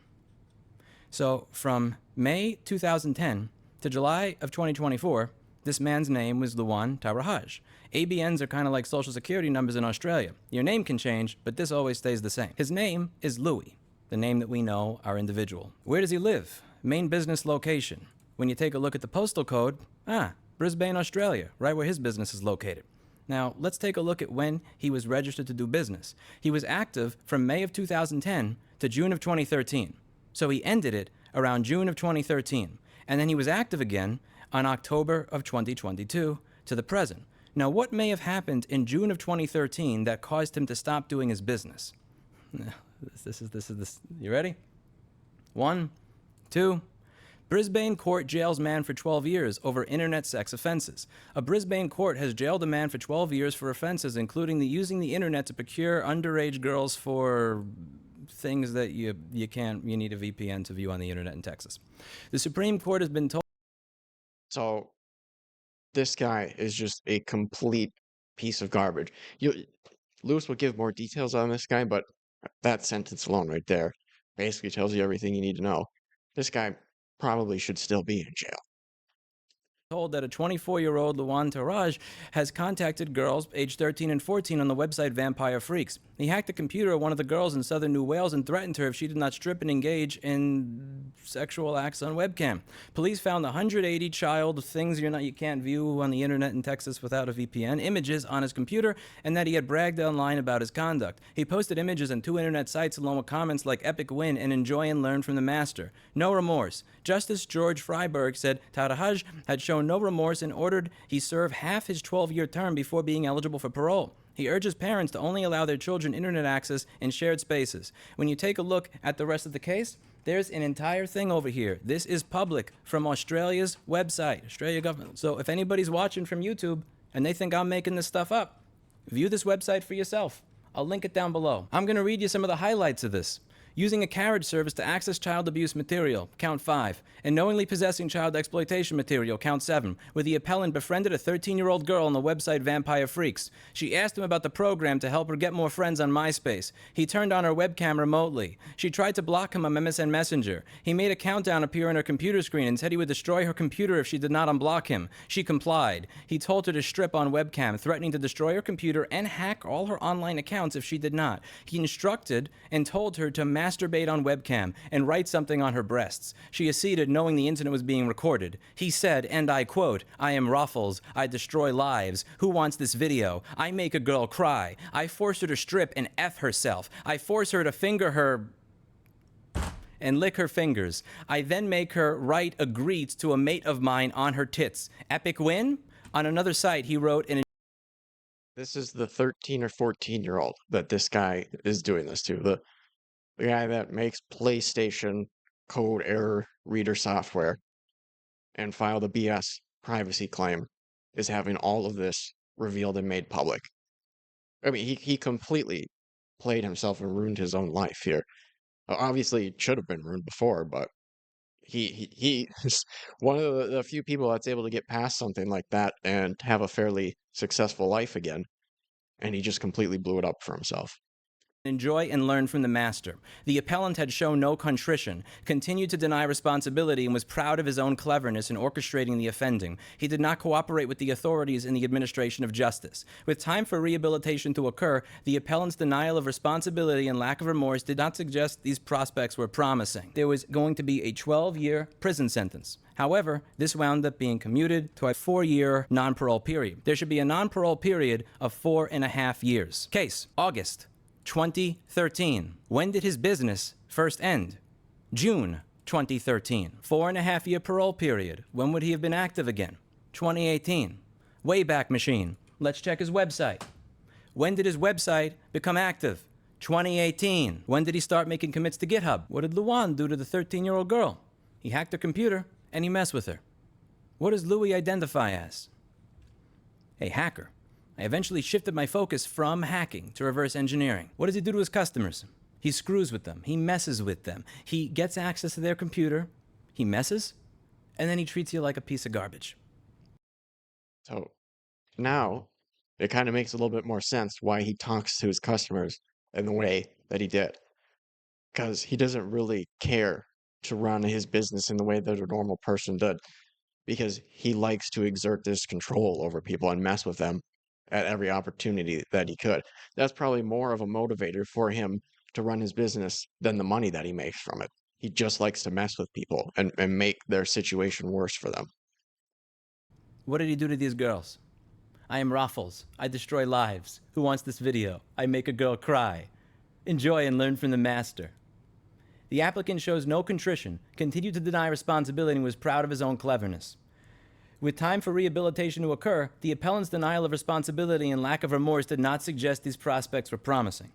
So from May 2010 to July of 2024, this man's name was Luan Tahiraj. ABNs are kind of like social security numbers in Australia. Your name can change, but this always stays the same. His name is Louis, the name that we know our individual. Where does he live? Main business location. When you take a look at the postal code, Brisbane, Australia, right where his business is located. Now, let's take a look at when he was registered to do business. He was active from May of 2010 to June of 2013. So he ended it around June of 2013. And then he was active again on October of 2022 to the present. Now, what may have happened in June of 2013 that caused him to stop doing his business? This is. You ready? 1, 2. Brisbane court jails man for 12 years over internet sex offenses. A Brisbane court has jailed a man for 12 years for offenses including using the internet to procure underage girls for things that you need a VPN to view on the internet in Texas. The Supreme Court has been told. So this guy is just a complete piece of garbage. Lewis will give more details on this guy, but that sentence alone right there basically tells you everything you need to know. This guy probably should still be in jail. Told that a 24-year-old Luan Tahiraj has contacted girls aged 13 and 14 on the website Vampire Freaks. He hacked the computer of one of the girls in southern New Wales and threatened her if she did not strip and engage in sexual acts on webcam. Police found 180 child things you can't view on the internet in Texas without a VPN, images on his computer, and that he had bragged online about his conduct. He posted images on 2 internet sites along with comments like epic win and enjoy and learn from the master. No remorse. Justice George Freiberg said Tahiraj had shown no remorse and ordered he serve half his 12-year term before being eligible for parole. He urges parents to only allow their children internet access in shared spaces. When you take a look at the rest of the case, there's an entire thing over here. This is public from Australia's website, Australia government. So if anybody's watching from YouTube and they think I'm making this stuff up, view this website for yourself. I'll link it down below. I'm going to read you some of the highlights of this. Using a carriage service to access child abuse material, count 5, and knowingly possessing child exploitation material, count 7, where the appellant befriended a 13-year-old girl on the website Vampire Freaks. She asked him about the program to help her get more friends on MySpace. He turned on her webcam remotely. She tried to block him on MSN Messenger. He made a countdown appear on her computer screen and said he would destroy her computer if she did not unblock him. She complied. He told her to strip on webcam, threatening to destroy her computer and hack all her online accounts if she did not. He instructed and told her to masturbate on webcam and write something on her breasts. She acceded knowing the incident was being recorded. He said, and I quote, "I am Ruffles. I destroy lives. Who wants this video? I make a girl cry. I force her to strip and F herself. I force her to finger her and lick her fingers. I then make her write a greet to a mate of mine on her tits. Epic win?" On another site, he wrote an This is the 13 or 14-year-old that this guy is doing this to. The guy that makes PlayStation code error reader software and filed a BS privacy claim is having all of this revealed and made public. I mean, he completely played himself and ruined his own life here. Obviously, it should have been ruined before, but he is one of the few people that's able to get past something like that and have a fairly successful life again, and he just completely blew it up for himself. enjoy and learn from the master. The appellant had shown no contrition, continued to deny responsibility, and was proud of his own cleverness in orchestrating the offending. He did not cooperate with the authorities in the administration of justice. With time for rehabilitation to occur, the appellant's denial of responsibility and lack of remorse did not suggest these prospects were promising. There was going to be a 12-year prison sentence. However, this wound up being commuted to a 4-year non-parole period. There should be a non-parole period of 4.5 years. Case, August 2013. When did his business first end? June 2013. 4.5-year parole period. When would he have been active again? 2018. Wayback Machine. Let's check his website. When did his website become active? 2018. When did he start making commits to GitHub? What did Luan do to the 13-year-old girl? He hacked her computer and he messed with her. What does Louis identify as? A hacker. I eventually shifted my focus from hacking to reverse engineering. What does he do to his customers? He screws with them. He messes with them. He gets access to their computer. He messes, and then he treats you like a piece of garbage. So now it kind of makes a little bit more sense why he talks to his customers in the way that he did. Because he doesn't really care to run his business in the way that a normal person did. Because he likes to exert this control over people and mess with them at every opportunity that he could. That's probably more of a motivator for him to run his business than the money that he makes from it. He just likes to mess with people and make their situation worse for them. What did he do to these girls? I am Ruffles. I destroy lives. Who wants this video? I make a girl cry. Enjoy and learn from the master. The applicant shows no contrition, continued to deny responsibility, and was proud of his own cleverness. With time for rehabilitation to occur, the appellant's denial of responsibility and lack of remorse did not suggest these prospects were promising.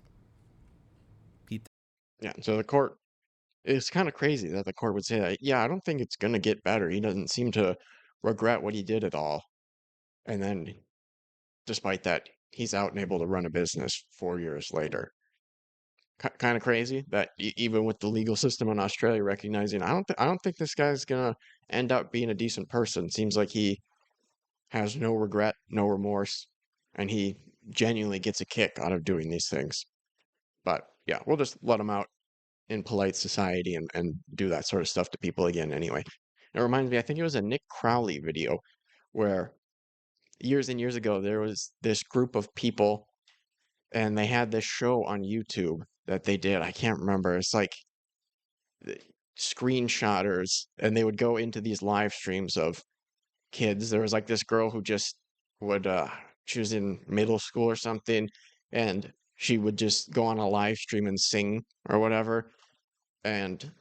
Yeah, so the court, it's kind of crazy that the court would say that, yeah, I don't think it's going to get better. He doesn't seem to regret what he did at all. And then, despite that, he's out and able to run a business 4 years later. Kind of crazy that even with the legal system in Australia recognizing, I don't think this guy's gonna end up being a decent person. Seems like he has no regret, no remorse, and he genuinely gets a kick out of doing these things. But yeah, we'll just let him out in polite society and do that sort of stuff to people again anyway. It reminds me, I think it was a Nick Crowley video where years and years ago there was this group of people and they had this show on YouTube that they did. I can't remember. It's like screenshotters, and they would go into these live streams of kids. There was like this girl who just would she was in middle school or something, and she would just go on a live stream and sing or whatever. And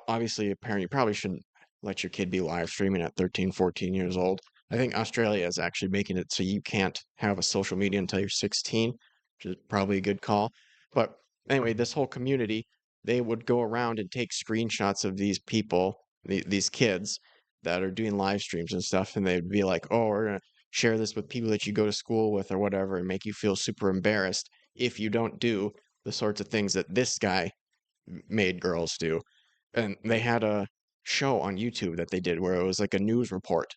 obviously a parent, you probably shouldn't let your kid be live streaming at 13, 14 years old. I think Australia is actually making it so you can't have a social media until you're 16, which is probably a good call. But anyway, this whole community, they would go around and take screenshots of these people, these kids that are doing live streams and stuff, and they'd be like, oh, we're gonna share this with people that you go to school with or whatever, and make you feel super embarrassed if you don't do the sorts of things that this guy made girls do. And they had a show on YouTube that they did where it was like a news report,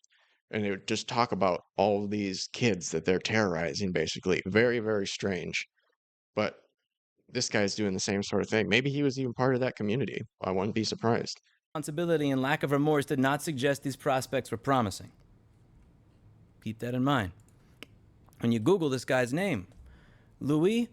and they would just talk about all of these kids that they're terrorizing, basically. Very, very strange. But this guy's doing the same sort of thing. Maybe he was even part of that community. I wouldn't be surprised. Responsibility and lack of remorse did not suggest these prospects were promising. Keep that in mind. When you Google this guy's name, Luan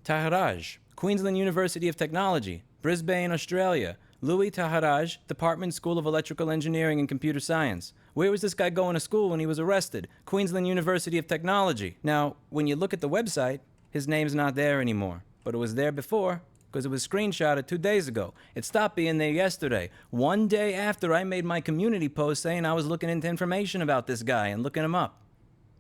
Tahiraj, Queensland University of Technology, Brisbane, Australia. Luan Tahiraj, Department School of Electrical Engineering and Computer Science. Where was this guy going to school when he was arrested? Queensland University of Technology. Now, when you look at the website, his name's not there anymore. But it was there before, because it was screenshotted 2 days ago. It stopped being there yesterday, one day after I made my community post saying I was looking into information about this guy and looking him up.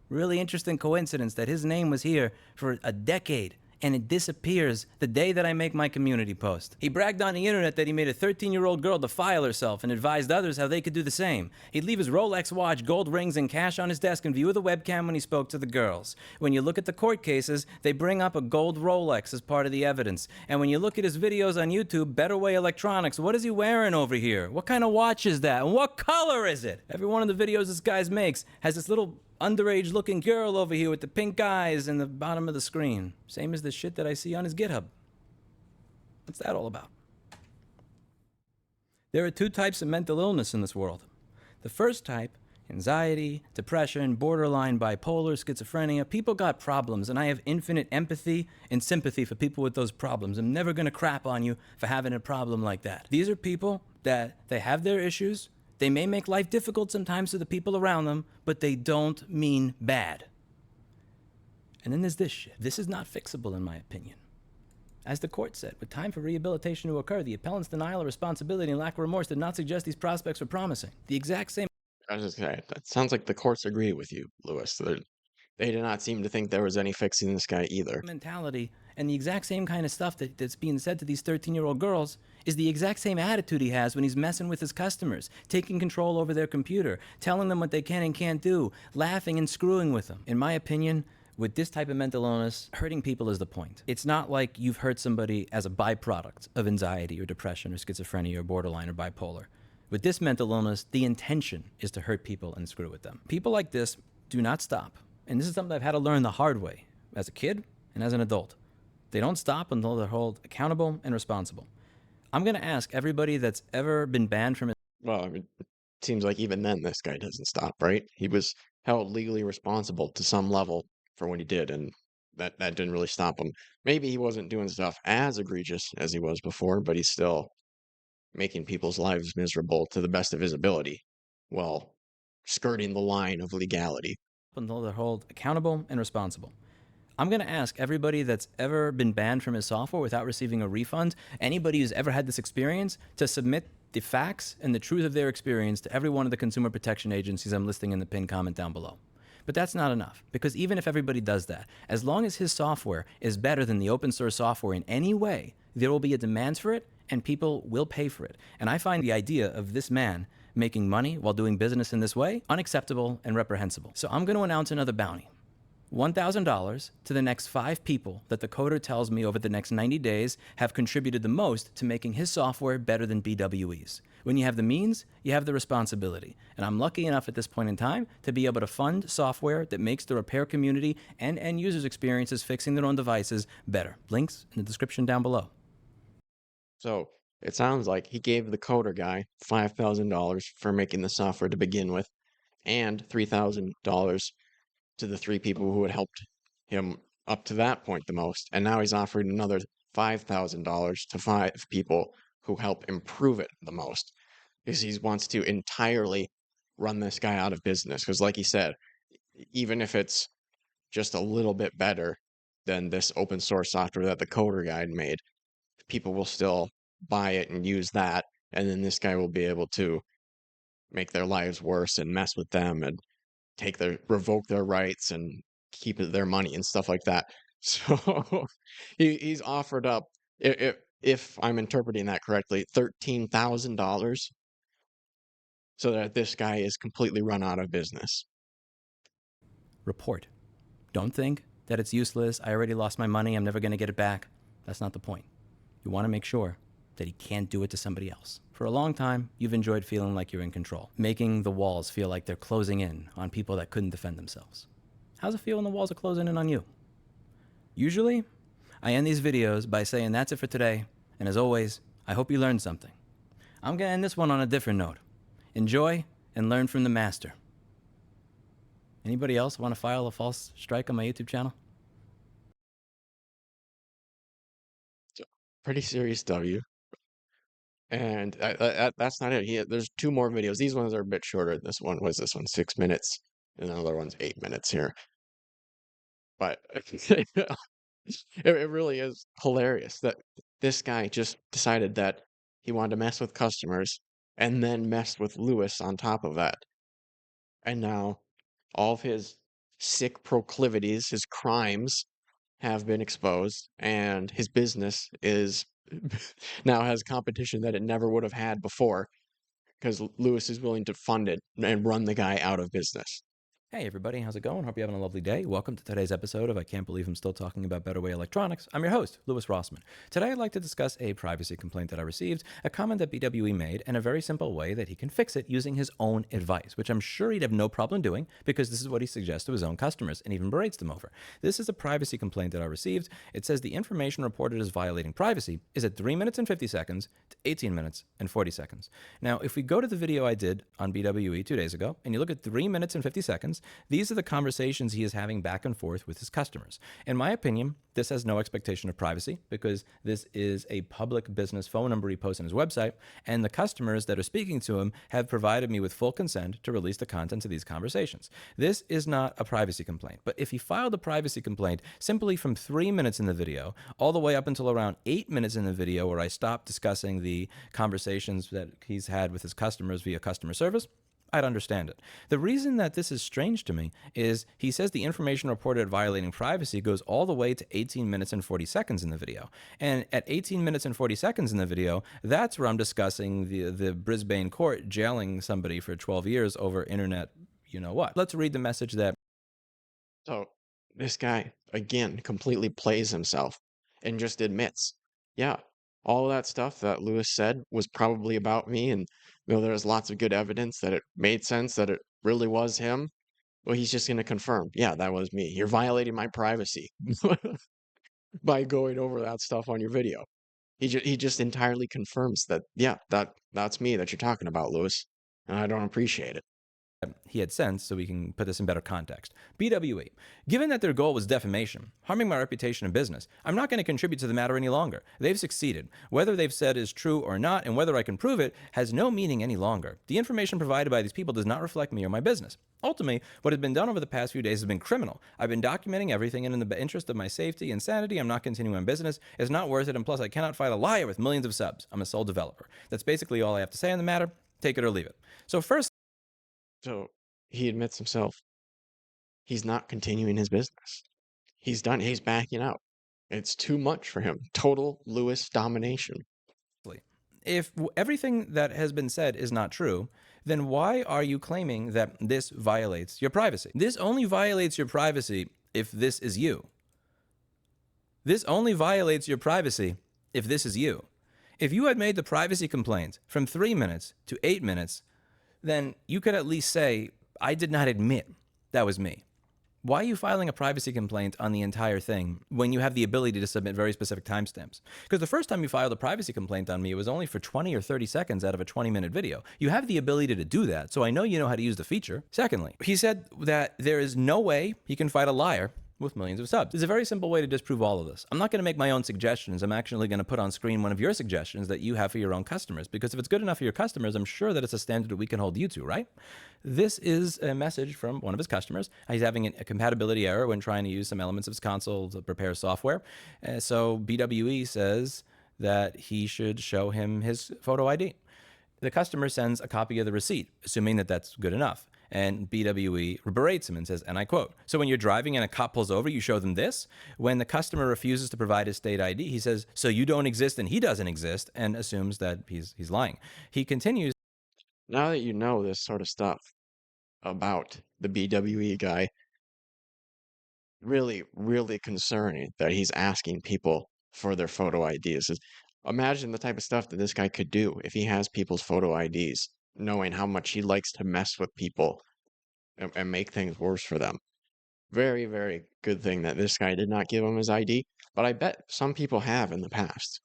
Really interesting coincidence that his name was here for a decade, and it disappears the day that I make my community post. He bragged on the internet that he made a 13-year-old girl defile herself and advised others how they could do the same. He'd leave his Rolex watch, gold rings, and cash on his desk in view of the webcam when he spoke to the girls. When you look at the court cases, they bring up a gold Rolex as part of the evidence. And when you look at his videos on YouTube, Betterwayelectronics, what is he wearing over here? What kind of watch is that? And what color is it? Every one of the videos this guy makes has this little underage looking girl over here with the pink eyes in the bottom of the screen. Same as the shit that I see on his GitHub. What's that all about? There are 2 types of mental illness in this world. The first type, anxiety, depression, borderline bipolar, schizophrenia. People got problems, and I have infinite empathy and sympathy for people with those problems. I'm never gonna crap on you for having a problem like that. These are people that they have their issues. They may make life difficult sometimes to the people around them, but they don't mean bad. And then there's this shit. This is not fixable, in my opinion. As the court said, with time for rehabilitation to occur, the appellant's denial of responsibility and lack of remorse did not suggest these prospects were promising. The exact same. I was just saying, that sounds like the courts agree with you, Lewis. They did not seem to think there was any fixing this guy either. Mentality and the exact same kind of stuff that's being said to these 13-year-old girls is the exact same attitude he has when he's messing with his customers, taking control over their computer, telling them what they can and can't do, laughing and screwing with them. In my opinion, with this type of mental illness, hurting people is the point. It's not like you've hurt somebody as a byproduct of anxiety or depression or schizophrenia or borderline or bipolar. With this mental illness, the intention is to hurt people and screw with them. People like this do not stop. And this is something I've had to learn the hard way, as a kid and as an adult. They don't stop until they're held accountable and responsible. I'm going to ask everybody that's ever been banned from it. Well, I mean, it seems like even then this guy doesn't stop, right? He was held legally responsible to some level for what he did, and that didn't really stop him. Maybe he wasn't doing stuff as egregious as he was before, but he's still making people's lives miserable to the best of his ability, while skirting the line of legality. Until they're held accountable and responsible. I'm going to ask everybody that's ever been banned from his software without receiving a refund, anybody who's ever had this experience, to submit the facts and the truth of their experience to every one of the consumer protection agencies I'm listing in the pinned comment down below. But that's not enough, because even if everybody does that, as long as his software is better than the open source software in any way, there will be a demand for it and people will pay for it. And I find the idea of this man making money while doing business in this way unacceptable and reprehensible. So I'm going to announce another bounty. $1,000 to the next 5 people that the coder tells me over the next 90 days have contributed the most to making his software better than BWE's. When you have the means, you have the responsibility. And I'm lucky enough at this point in time to be able to fund software that makes the repair community and end users' experiences fixing their own devices better. Links in the description down below. So it sounds like he gave the coder guy $5,000 for making the software to begin with, and $3,000 to the 3 people who had helped him up to that point the most. And now he's offering another $5,000 to 5 people who help improve it the most, because he wants to entirely run this guy out of business. Because like he said, even if it's just a little bit better than this open source software that the coder guy made, people will still buy it and use that. And then this guy will be able to make their lives worse and mess with them and revoke their rights and keep their money and stuff like that. So he's offered up, if I'm interpreting that correctly, $13,000 so that this guy is completely run out of business. Report. Don't think that it's useless. I already lost my money. I'm never going to get it back. That's not the point. You want to make sure that he can't do it to somebody else. For a long time, you've enjoyed feeling like you're in control, making the walls feel like they're closing in on people that couldn't defend themselves. How's it feel when the walls are closing in on you? Usually, I end these videos by saying that's it for today, and as always, I hope you learned something. I'm going to end this one on a different note. Enjoy and learn from the master. Anybody else want to file a false strike on my YouTube channel? Pretty serious W. And that's not it. There's two more videos. These ones are a bit shorter. This one was 6 minutes, and the other one's 8 minutes here. But it really is hilarious that this guy just decided that he wanted to mess with customers and then mess with Lewis on top of that. And now all of his sick proclivities, his crimes have been exposed, and his business is now has competition that it never would have had before because Lewis is willing to fund it and run the guy out of business. Hey everybody, how's it going? Hope you're having a lovely day. Welcome to today's episode of I Can't Believe I'm Still Talking About Betterwayelectronics. I'm your host, Louis Rossmann. Today I'd like to discuss a privacy complaint that I received, a comment that BWE made, and a very simple way that he can fix it using his own advice, which I'm sure he'd have no problem doing because this is what he suggests to his own customers and even berates them over. This is a privacy complaint that I received. It says the information reported as violating privacy is at 3 minutes and 50 seconds to 18 minutes and 40 seconds. Now, if we go to the video I did on BWE 2 days ago, and you look at 3 minutes and 50 seconds, these are the conversations he is having back and forth with his customers. In my opinion, this has no expectation of privacy because this is a public business phone number he posts on his website, and the customers that are speaking to him have provided me with full consent to release the contents of these conversations. This is not a privacy complaint, but if he filed a privacy complaint simply from 3 minutes in the video all the way up until around 8 minutes in the video where I stopped discussing the conversations that he's had with his customers via customer service, I'd understand it. The reason that this is strange to me is he says the information reported violating privacy goes all the way to 18 minutes and 40 seconds in the video. And at 18 minutes and 40 seconds in the video, that's where I'm discussing the Brisbane court jailing somebody for 12 years over internet, you know what. Let's read the message that... So this guy, again, completely plays himself and just admits, yeah, all that stuff that Lewis said was probably about me, and there's lots of good evidence that it made sense that it really was him. Well, he's just going to confirm, yeah, that was me. You're violating my privacy by going over that stuff on your video. He just entirely confirms that, yeah, that's me that you're talking about, Lewis, and I don't appreciate it. he had sent, so we can put this in better context. BWE, given that their goal was defamation, harming my reputation in business, I'm not going to contribute to the matter any longer. They've succeeded. Whether they've said is true or not, and whether I can prove it, has no meaning any longer. The information provided by these people does not reflect me or my business. Ultimately, what has been done over the past few days has been criminal. I've been documenting everything, and in the interest of my safety and sanity, I'm not continuing my business. It's not worth it, and plus I cannot fight a liar with millions of subs. I'm a sole developer. That's basically all I have to say on the matter. Take it or leave it. So first... So he admits himself, he's not continuing his business. He's done. He's backing out. It's too much for him. Total Lewis domination. If everything that has been said is not true, then why are you claiming that this violates your privacy? This only violates your privacy if this is you. This only violates your privacy if this is you. If you had made the privacy complaint from 3 minutes to 8 minutes, then you could at least say, I did not admit that was me. Why are you filing a privacy complaint on the entire thing when you have the ability to submit very specific timestamps? Because the first time you filed a privacy complaint on me, it was only for 20 or 30 seconds out of a 20-minute video. You have the ability to do that, so I know you know how to use the feature. Secondly, he said that there is no way he can fight a liar with millions of subs. There's a very simple way to disprove all of this. I'm not going to make my own suggestions. I'm actually going to put on screen one of your suggestions that you have for your own customers, because if it's good enough for your customers, I'm sure that it's a standard that we can hold you to, right? This is a message from one of his customers. He's having a compatibility error when trying to use some elements of his console to prepare software. So BWE says that he should show him his photo ID. The customer sends a copy of the receipt, assuming that that's good enough. And BWE berates him and says, and I quote, so when you're driving and a cop pulls over, you show them this? When the customer refuses to provide his state ID, he says, so you don't exist and he doesn't exist, and assumes that he's lying. He continues. Now that you know this sort of stuff about the BWE guy, really, really concerning that he's asking people for their photo IDs. Imagine the type of stuff that this guy could do if he has people's photo IDs, knowing how much he likes to mess with people and make things worse for them. Very, very good thing that this guy did not give him his ID, but I bet some people have in the past.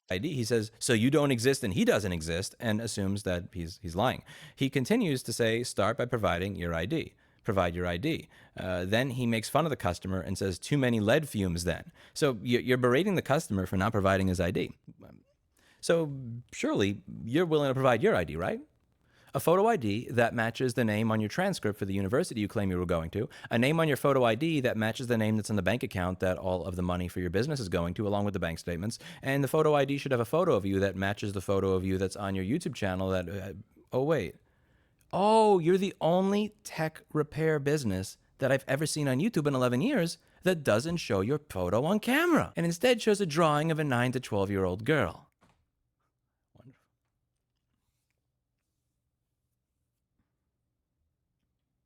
ID. He says, so you don't exist and he doesn't exist, and assumes that he's lying. He continues to say, start by providing your ID. Provide your ID. Then he makes fun of the customer and says, too many lead fumes then. So you're berating the customer for not providing his ID. So surely you're willing to provide your ID, right? A photo ID that matches the name on your transcript for the university you claim you were going to, a name on your photo ID that matches the name that's in the bank account that all of the money for your business is going to, along with the bank statements, and the photo ID should have a photo of you that matches the photo of you that's on your YouTube channel that, oh wait, oh, you're the only tech repair business that I've ever seen on YouTube in 11 years that doesn't show your photo on camera and instead shows a drawing of a 9 to 12-year-old girl. Wonderful.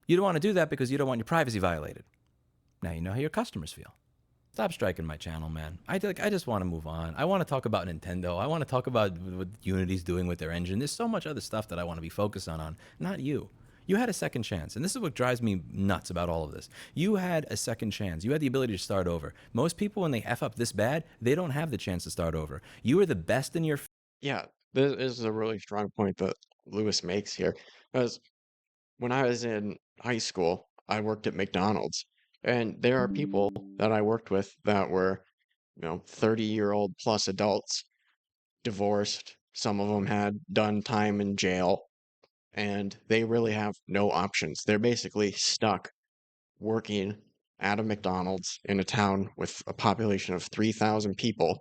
You don't want to do that because you don't want your privacy violated. Now you know how your customers feel. Stop striking my channel, man. I just want to move on. I want to talk about Nintendo. I want to talk about what Unity's doing with their engine. There's so much other stuff that I want to be focused on, not you. You had a second chance, and this is what drives me nuts about all of this. You had a second chance. You had the ability to start over. Most people, when they F up this bad, they don't have the chance to start over. You were the best in your Yeah, this is a really strong point that Lewis makes here. Because when I was in high school, I worked at McDonald's, and there are people that I worked with that were, 30-year-old plus adults, divorced. Some of them had done time in jail, and they really have no options. They're basically stuck working at a McDonald's in a town with a population of 3,000 people.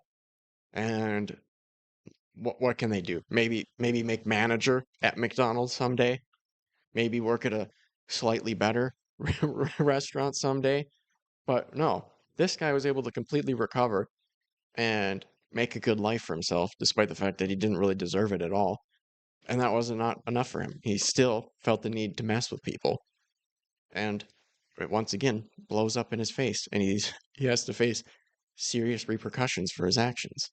And what can they do? Maybe make manager at McDonald's someday. Maybe work at a slightly better restaurant someday. But no, this guy was able to completely recover and make a good life for himself, despite the fact that he didn't really deserve it at all. And that wasn't not enough for him. He still felt the need to mess with people. And it once again blows up in his face, and he has to face serious repercussions for his actions.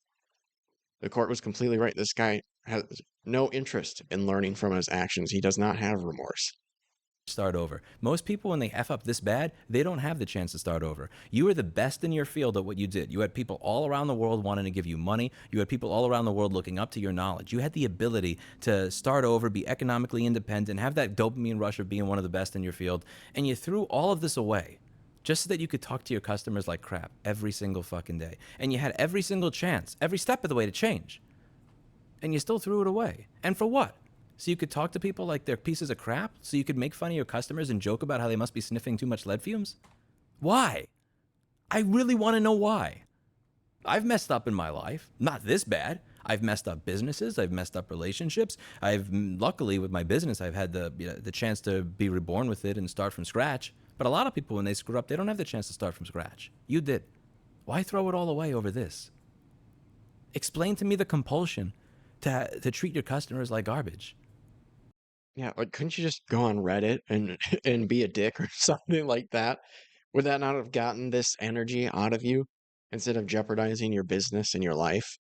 The court was completely right. This guy has no interest in learning from his actions. He does not have remorse. start over. Most people, when they F up this bad, they don't have the chance to start over. You were the best in your field at what you did. You had people all around the world wanting to give you money. You had people all around the world looking up to your knowledge. You had the ability to start over, be economically independent, have that dopamine rush of being one of the best in your field. And you threw all of this away just so that you could talk to your customers like crap every single fucking day. And you had every single chance, every step of the way to change. And you still threw it away. And for what? So you could talk to people like they're pieces of crap? So you could make fun of your customers and joke about how they must be sniffing too much lead fumes? Why? I really want to know why. I've messed up in my life. Not this bad. I've messed up businesses. I've messed up relationships. Luckily with my business, I've had the chance to be reborn with it and start from scratch. But a lot of people, when they screw up, they don't have the chance to start from scratch. You did. Why throw it all away over this? Explain to me the compulsion to treat your customers like garbage. Yeah, like couldn't you just go on Reddit and and be a dick or something like that? Would that not have gotten this energy out of you instead of jeopardizing your business and your life,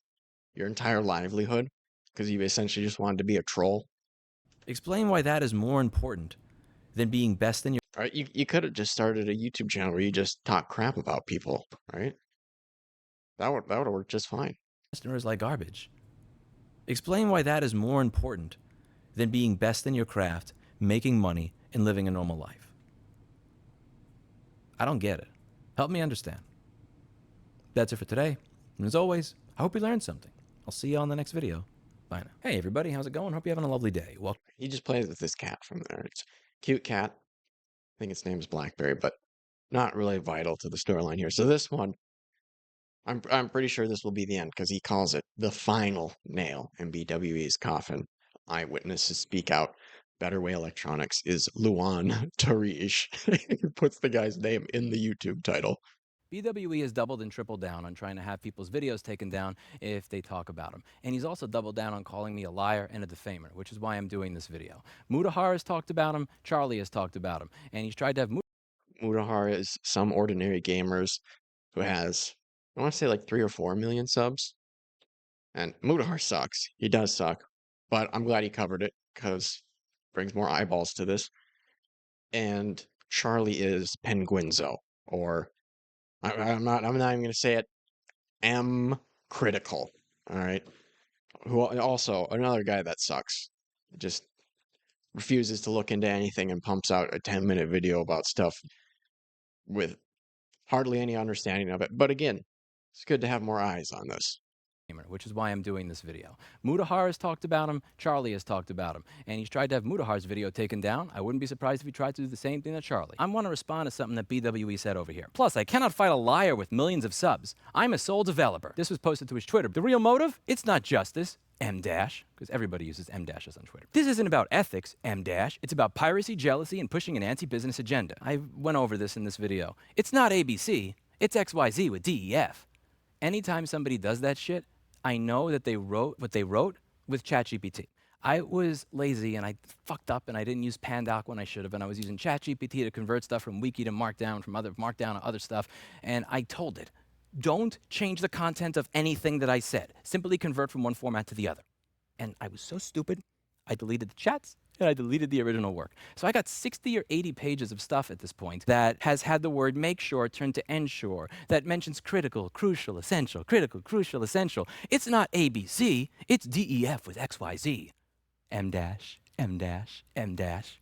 your entire livelihood, because you essentially just wanted to be a troll? Explain why that is more important than being best in your Right? You could have just started a YouTube channel where you just talk crap about people, right? That would have worked just fine. customers like garbage. Explain why that is more important than being best in your craft, making money, and living a normal life. I don't get it. Help me understand. That's it for today. And as always, I hope you learned something. I'll see you on the next video. Bye now. Hey everybody, how's it going? Hope you're having a lovely day. Well, He just plays with this cat from there. It's a cute cat. I think its name is Blackberry, but not really vital to the storyline here. So this one, I'm pretty sure this will be the end because he calls it the final nail in BWE's coffin. Eyewitnesses speak out. Betterwayelectronics is Luan Tahiraj. He puts the guy's name in the YouTube title. BWE has doubled and tripled down on trying to have people's videos taken down if they talk about him. And he's also doubled down on calling me a liar and a defamer, which is why I'm doing this video. Mutahar has talked about him, Charlie has talked about him, and he's tried to have Mutahar is some ordinary gamers who has, I want to say like 3 or 4 million subs. And Mutahar sucks. He does suck. But I'm glad he covered it because brings more eyeballs to this. And Charlie is Penguinzo, or I'm not even gonna say it. M Critical. All right. Who also another guy that sucks. Just refuses to look into anything and pumps out a 10-minute video about stuff with hardly any understanding of it. But again, it's good to have more eyes on this. which is why I'm doing this video. Mutahar has talked about him, Charlie has talked about him, and he's tried to have Mutahar's video taken down. I wouldn't be surprised if he tried to do the same thing to Charlie. I want to respond to something that BWE said over here. Plus, I cannot fight a liar with millions of subs. I'm a sole developer. This was posted to his Twitter. The real motive? It's not justice. M dash, because everybody uses M dashes on Twitter. This isn't about ethics, M dash. It's about piracy, jealousy, and pushing an anti-business agenda. I went over this in this video. It's not ABC, it's XYZ with DEF. Anytime somebody does that shit, I know that they wrote what they wrote with ChatGPT. I was lazy and I fucked up and I didn't use Pandoc when I should have, and I was using ChatGPT to convert stuff from Wiki to Markdown, from Markdown to other stuff, and I told it, don't change the content of anything that I said. Simply convert from one format to the other. And I was so stupid, I deleted the chats and I deleted the original work. So I got 60 or 80 pages of stuff at this point that has had the word make sure turned to ensure, that mentions critical, crucial, essential, critical, crucial, essential. It's not ABC, it's DEF with XYZ. M dash, M dash, M dash.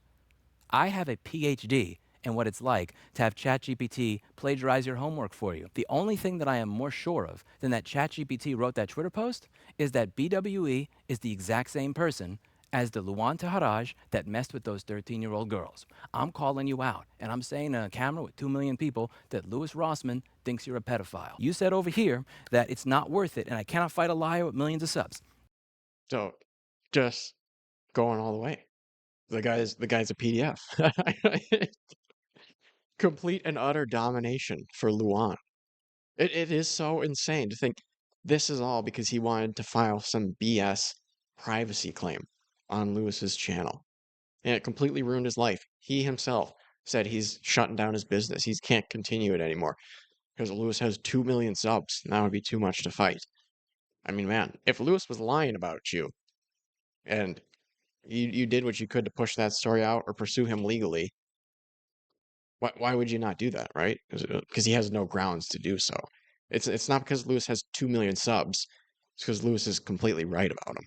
I have a PhD in what it's like to have ChatGPT plagiarize your homework for you. The only thing that I am more sure of than that ChatGPT wrote that Twitter post is that BWE is the exact same person as the Luan Tahiraj that messed with those 13-year-old girls. I'm calling you out, and I'm saying on a camera with 2 million people that Louis Rossmann thinks you're a pedophile. You said over here that it's not worth it, and I cannot fight a liar with millions of subs. So, just going all the way. The guy's a PDF. Complete and utter domination for Luan. It is so insane to think this is all because he wanted to file some BS privacy claim on Lewis's channel. And it completely ruined his life. He himself said he's shutting down his business. He can't continue it anymore because Lewis has 2 million subs, and that would be too much to fight. I mean, man, if Lewis was lying about you and you did what you could to push that story out or pursue him legally, why would you not do that, right? Because he has no grounds to do so. It's not because Lewis has 2 million subs. It's because Lewis is completely right about him.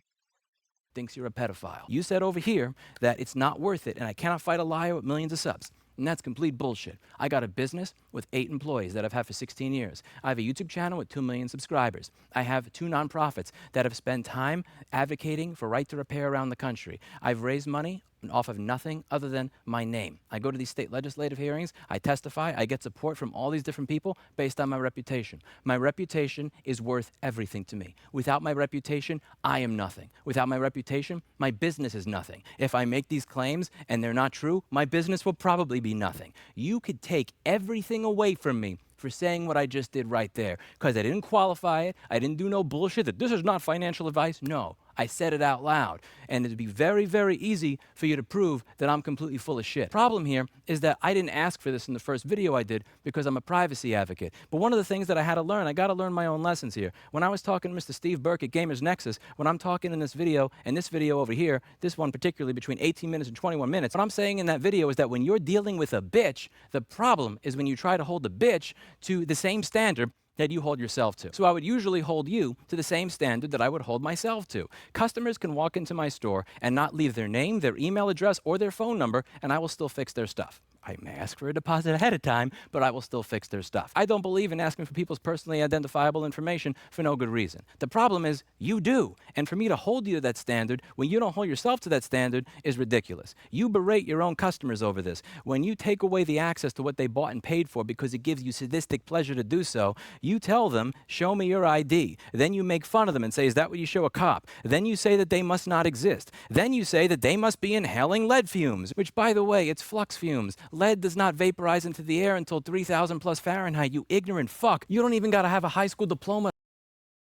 Thinks you're a pedophile. You said over here that it's not worth it, and I cannot fight a liar with millions of subs. And that's complete bullshit. I got a business with 8 employees that I've had for 16 years. I have a YouTube channel with 2 million subscribers. I have 2 nonprofits that have spent time advocating for right to repair around the country. I've raised money off of nothing other than my name. I go to these state legislative hearings, I testify, I get support from all these different people based on my reputation. My reputation is worth everything to me. Without my reputation, I am nothing. Without my reputation, my business is nothing. If I make these claims and they're not true, my business will probably be nothing. You could take everything away from me for saying what I just did right there, because I didn't qualify it, I didn't do no bullshit that this is not financial advice. No, I said it out loud, and it'd be very, very easy for you to prove that I'm completely full of shit. Problem here is that I didn't ask for this in the first video I did because I'm a privacy advocate. But one of the things that I had to learn, I got to learn my own lessons here. When I was talking to Mr. Steve Burke at Gamers Nexus, when I'm talking in this video, and this video over here, this one particularly between 18 minutes and 21 minutes, what I'm saying in that video is that when you're dealing with a bitch, the problem is when you try to hold the bitch to the same standard that you hold yourself to. So I would usually hold you to the same standard that I would hold myself to. Customers can walk into my store and not leave their name, their email address, or their phone number, and I will still fix their stuff. I may ask for a deposit ahead of time, but I will still fix their stuff. I don't believe in asking for people's personally identifiable information for no good reason. The problem is you do. And for me to hold you to that standard when you don't hold yourself to that standard is ridiculous. You berate your own customers over this. When you take away the access to what they bought and paid for because it gives you sadistic pleasure to do so, you tell them, show me your ID. Then you make fun of them and say, is that what you show a cop? Then you say that they must not exist. Then you say that they must be inhaling lead fumes, which by the way, it's flux fumes. Lead does not vaporize into the air until 3,000 plus Fahrenheit, you ignorant fuck. You don't even gotta have a high school diploma.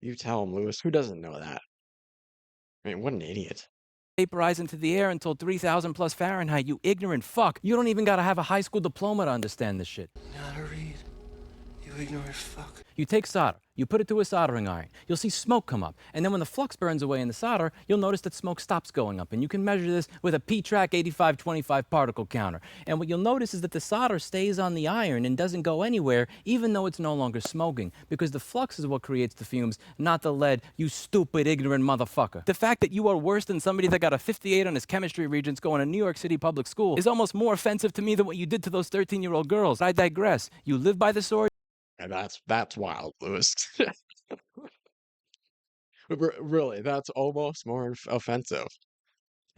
You tell him, Lewis. Who doesn't know that? I mean, what an idiot. Vaporize into the air until 3,000 plus Fahrenheit, you ignorant fuck. You don't even gotta have a high school diploma to understand this shit. Not to read, you ignorant fuck. You take solder, you put it through a soldering iron, you'll see smoke come up, and then when the flux burns away in the solder, you'll notice that smoke stops going up, and you can measure this with a P-Track 8525 particle counter. And what you'll notice is that the solder stays on the iron and doesn't go anywhere, even though it's no longer smoking, because the flux is what creates the fumes, not the lead, you stupid, ignorant motherfucker. The fact that you are worse than somebody that got a 58 on his chemistry regents going to New York City public school is almost more offensive to me than what you did to those 13-year-old girls. I digress. You live by the sword. And that's wild, Lewis. Really, that's almost more offensive.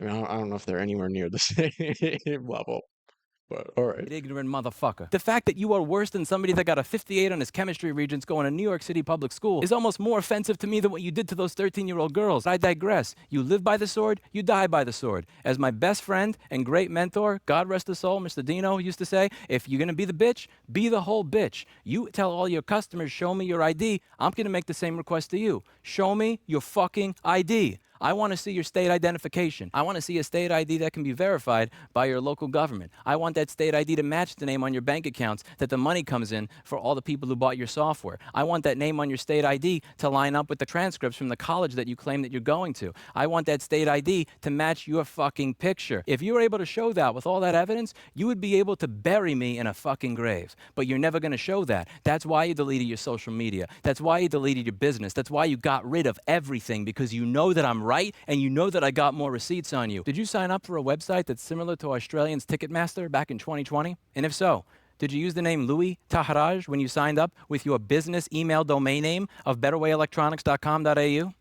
I mean, I don't know if they're anywhere near the same level, but all right. Ignorant motherfucker. The fact that you are worse than somebody that got a 58 on his chemistry regents going to New York City public school is almost more offensive to me than what you did to those 13-year-old girls. I digress. You live by the sword, you die by the sword. As my best friend and great mentor, God rest his soul, Mr. Dino, used to say, if you're gonna be the bitch, be the whole bitch. You tell all your customers, show me your ID. I'm gonna make the same request to you. Show me your fucking ID. I want to see your state identification. I want to see a state ID that can be verified by your local government. I want that state ID to match the name on your bank accounts that the money comes in for all the people who bought your software. I want that name on your state ID to line up with the transcripts from the college that you claim that you're going to. I want that state ID to match your fucking picture. If you were able to show that with all that evidence, you would be able to bury me in a fucking grave. But you're never going to show that. That's why you deleted your social media. That's why you deleted your business. That's why you got rid of everything, because you know that I'm right and you know that I got more receipts on you. Did you sign up for a website that's similar to Australians' Ticketmaster back in 2020? And if so, did you use the name Luan Tahiraj when you signed up with your business email domain name of betterwayelectronics.com.au?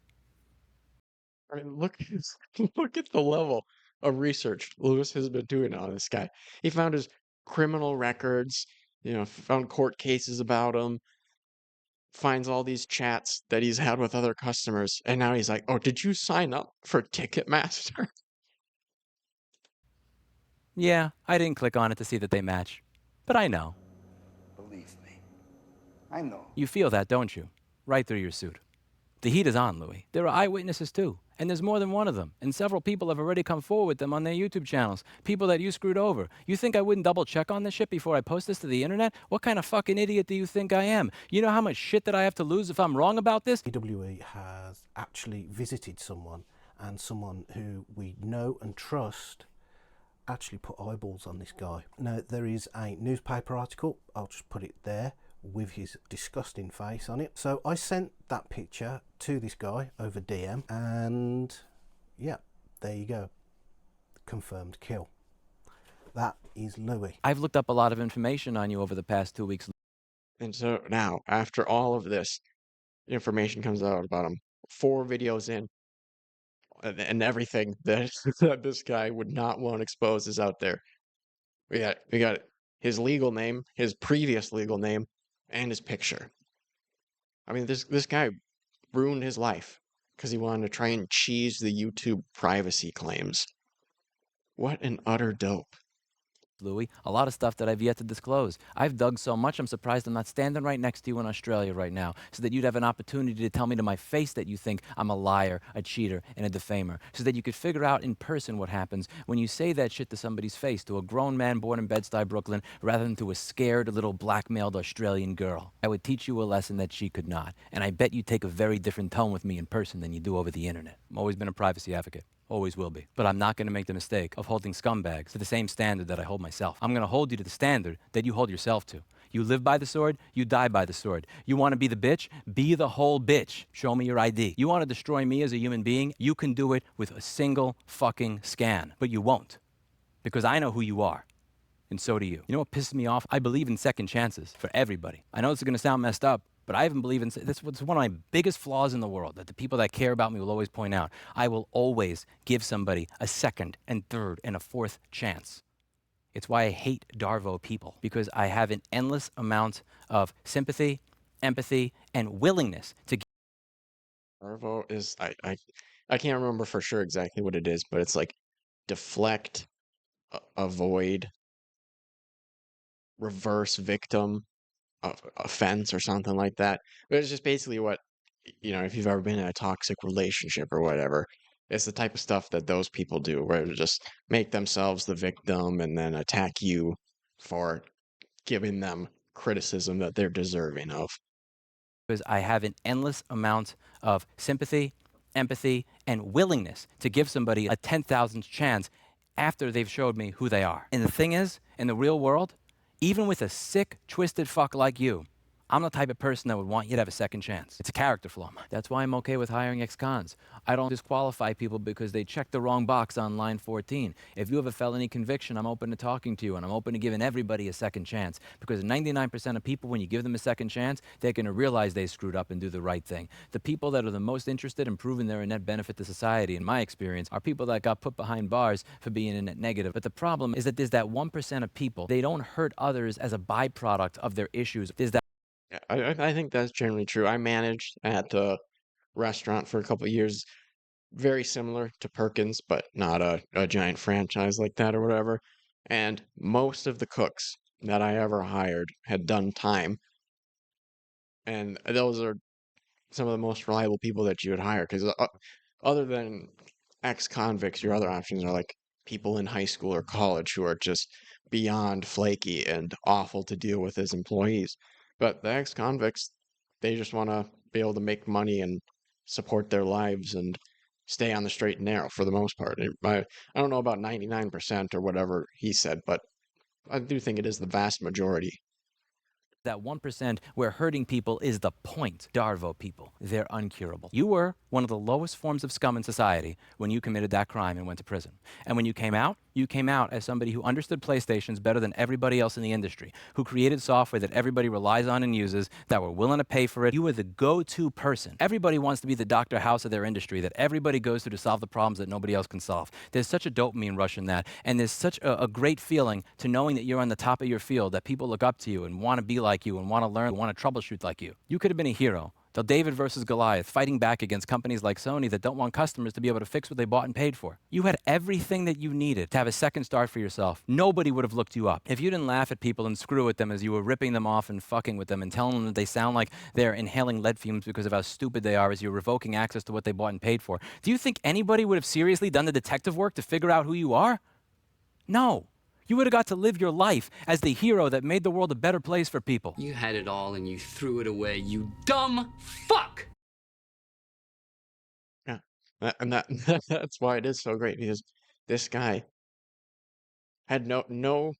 I mean, look, look at the level of research Lewis has been doing on this guy. He found his criminal records, found court cases about him, finds all these chats that he's had with other customers, and now he's like, "Oh, did you sign up for Ticketmaster?" Yeah, I didn't click on it to see that they match. But I know. Believe me. I know. You feel that, don't you? Right through your suit. The heat is on, Louis. There are eyewitnesses too, and there's more than one of them. And several people have already come forward with them on their YouTube channels. People that you screwed over. You think I wouldn't double check on this shit before I post this to the internet? What kind of fucking idiot do you think I am? You know how much shit that I have to lose if I'm wrong about this? AWE has actually visited someone, and someone who we know and trust actually put eyeballs on this guy. Now, there is a newspaper article, I'll just put it there, with his disgusting face on it. So I sent that picture to this guy over DM, and yeah, there you go. Confirmed kill. That is Louis. I've looked up a lot of information on you over the past 2 weeks. And so now, after all of this, information comes out about him 4 videos in, and everything that, that this guy would not want exposed is out there. We got his legal name, his previous legal name, and his picture. I mean, this guy ruined his life because he wanted to try and cheese the YouTube privacy claims. What an utter dope. Louis, a lot of stuff that I've yet to disclose. I've dug so much, I'm surprised I'm not standing right next to you in Australia right now, so that you'd have an opportunity to tell me to my face that you think I'm a liar, a cheater, and a defamer, so that you could figure out in person what happens when you say that shit to somebody's face, to a grown man born in Bed-Stuy, Brooklyn, rather than to a scared little blackmailed Australian girl. I would teach you a lesson that she could not, and I bet you take a very different tone with me in person than you do over the internet. I've always been a privacy advocate. Always will be. But I'm not going to make the mistake of holding scumbags to the same standard that I hold myself. I'm going to hold you to the standard that you hold yourself to. You live by the sword, you die by the sword. You want to be the bitch? Be the whole bitch. Show me your ID. You want to destroy me as a human being? You can do it with a single fucking scan. But you won't. Because I know who you are. And so do you. You know what pisses me off? I believe in second chances for everybody. I know this is going to sound messed up, but I even believe in, that's what's one of my biggest flaws in the world, that the people that care about me will always point out. I will always give somebody a second and third and a fourth chance. It's why I hate Darvo people, because I have an endless amount of sympathy, empathy, and willingness to give. Darvo is, I can't remember for sure exactly what it is, but it's like deflect, avoid, reverse victim, offense or something like that. But it's just basically what, if you've ever been in a toxic relationship or whatever, it's the type of stuff that those people do, where they just make themselves the victim and then attack you for giving them criticism that they're deserving of. Because I have an endless amount of sympathy, empathy, and willingness to give somebody a 10,000th chance after they've showed me who they are. And the thing is, in the real world, even with a sick, twisted fuck like you, I'm the type of person that would want you to have a second chance. It's a character flaw. That's why I'm okay with hiring ex-cons. I don't disqualify people because they checked the wrong box on line 14. If you have a felony conviction, I'm open to talking to you, and I'm open to giving everybody a second chance, because 99% of people, when you give them a second chance, they're going to realize they screwed up and do the right thing. The people that are the most interested in proving they're a net benefit to society, in my experience, are people that got put behind bars for being a net negative. But the problem is that there's that 1% of people, they don't hurt others as a byproduct of their issues. There's that Yeah, I think that's generally true. I managed at a restaurant for a couple of years, very similar to Perkins, but not a giant franchise like that or whatever. And most of the cooks that I ever hired had done time, and those are some of the most reliable people that you would hire. Because other than ex-convicts, your other options are like people in high school or college who are just beyond flaky and awful to deal with as employees. But the ex-convicts, they just want to be able to make money and support their lives and stay on the straight and narrow for the most part. I don't know about 99% or whatever he said, but I do think it is the vast majority. that 1% where hurting people is the point. Darvo people, they're uncurable. You were one of the lowest forms of scum in society when you committed that crime and went to prison. And when you came out as somebody who understood PlayStations better than everybody else in the industry, who created software that everybody relies on and uses, that were willing to pay for it. You were the go-to person. Everybody wants to be the Dr. House of their industry, that everybody goes to solve the problems that nobody else can solve. There's such a dopamine rush in that, and there's such a great feeling to knowing that you're on the top of your field, that people look up to you and want to be like you and want to learn, and want to troubleshoot like you. You could have been a hero. The David versus Goliath, fighting back against companies like Sony that don't want customers to be able to fix what they bought and paid for. You had everything that you needed to have a second start for yourself. Nobody would have looked you up. If you didn't laugh at people and screw with them as you were ripping them off and fucking with them and telling them that they sound like they're inhaling lead fumes because of how stupid they are as you're revoking access to what they bought and paid for, do you think anybody would have seriously done the detective work to figure out who you are? No. You would have got to live your life as the hero that made the world a better place for people. You had it all and you threw it away, you dumb fuck! Yeah, and that's why it is so great, because this guy had no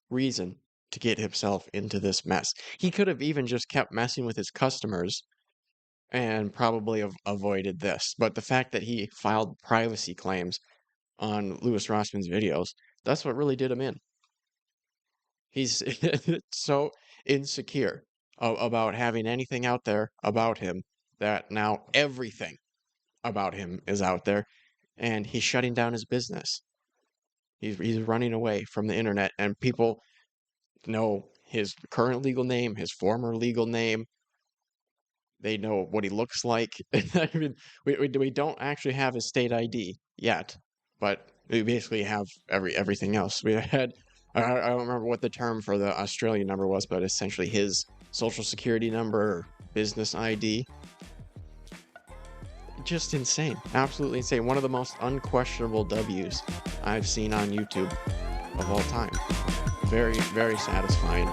reason to get himself into this mess. He could have even just kept messing with his customers and probably avoided this. But the fact that he filed privacy claims on Louis Rossmann's videos, that's what really did him in. He's so insecure about having anything out there about him that now everything about him is out there, and he's shutting down his business. He's running away from the internet, and people know his current legal name, his former legal name. They know what he looks like. I mean, we don't actually have his state ID yet, but we basically have everything else. We had, I don't remember what the term for the Australian number was, but essentially his social security number, or business ID. Just insane. Absolutely insane. One of the most unquestionable W's I've seen on YouTube of all time. Very, very satisfying.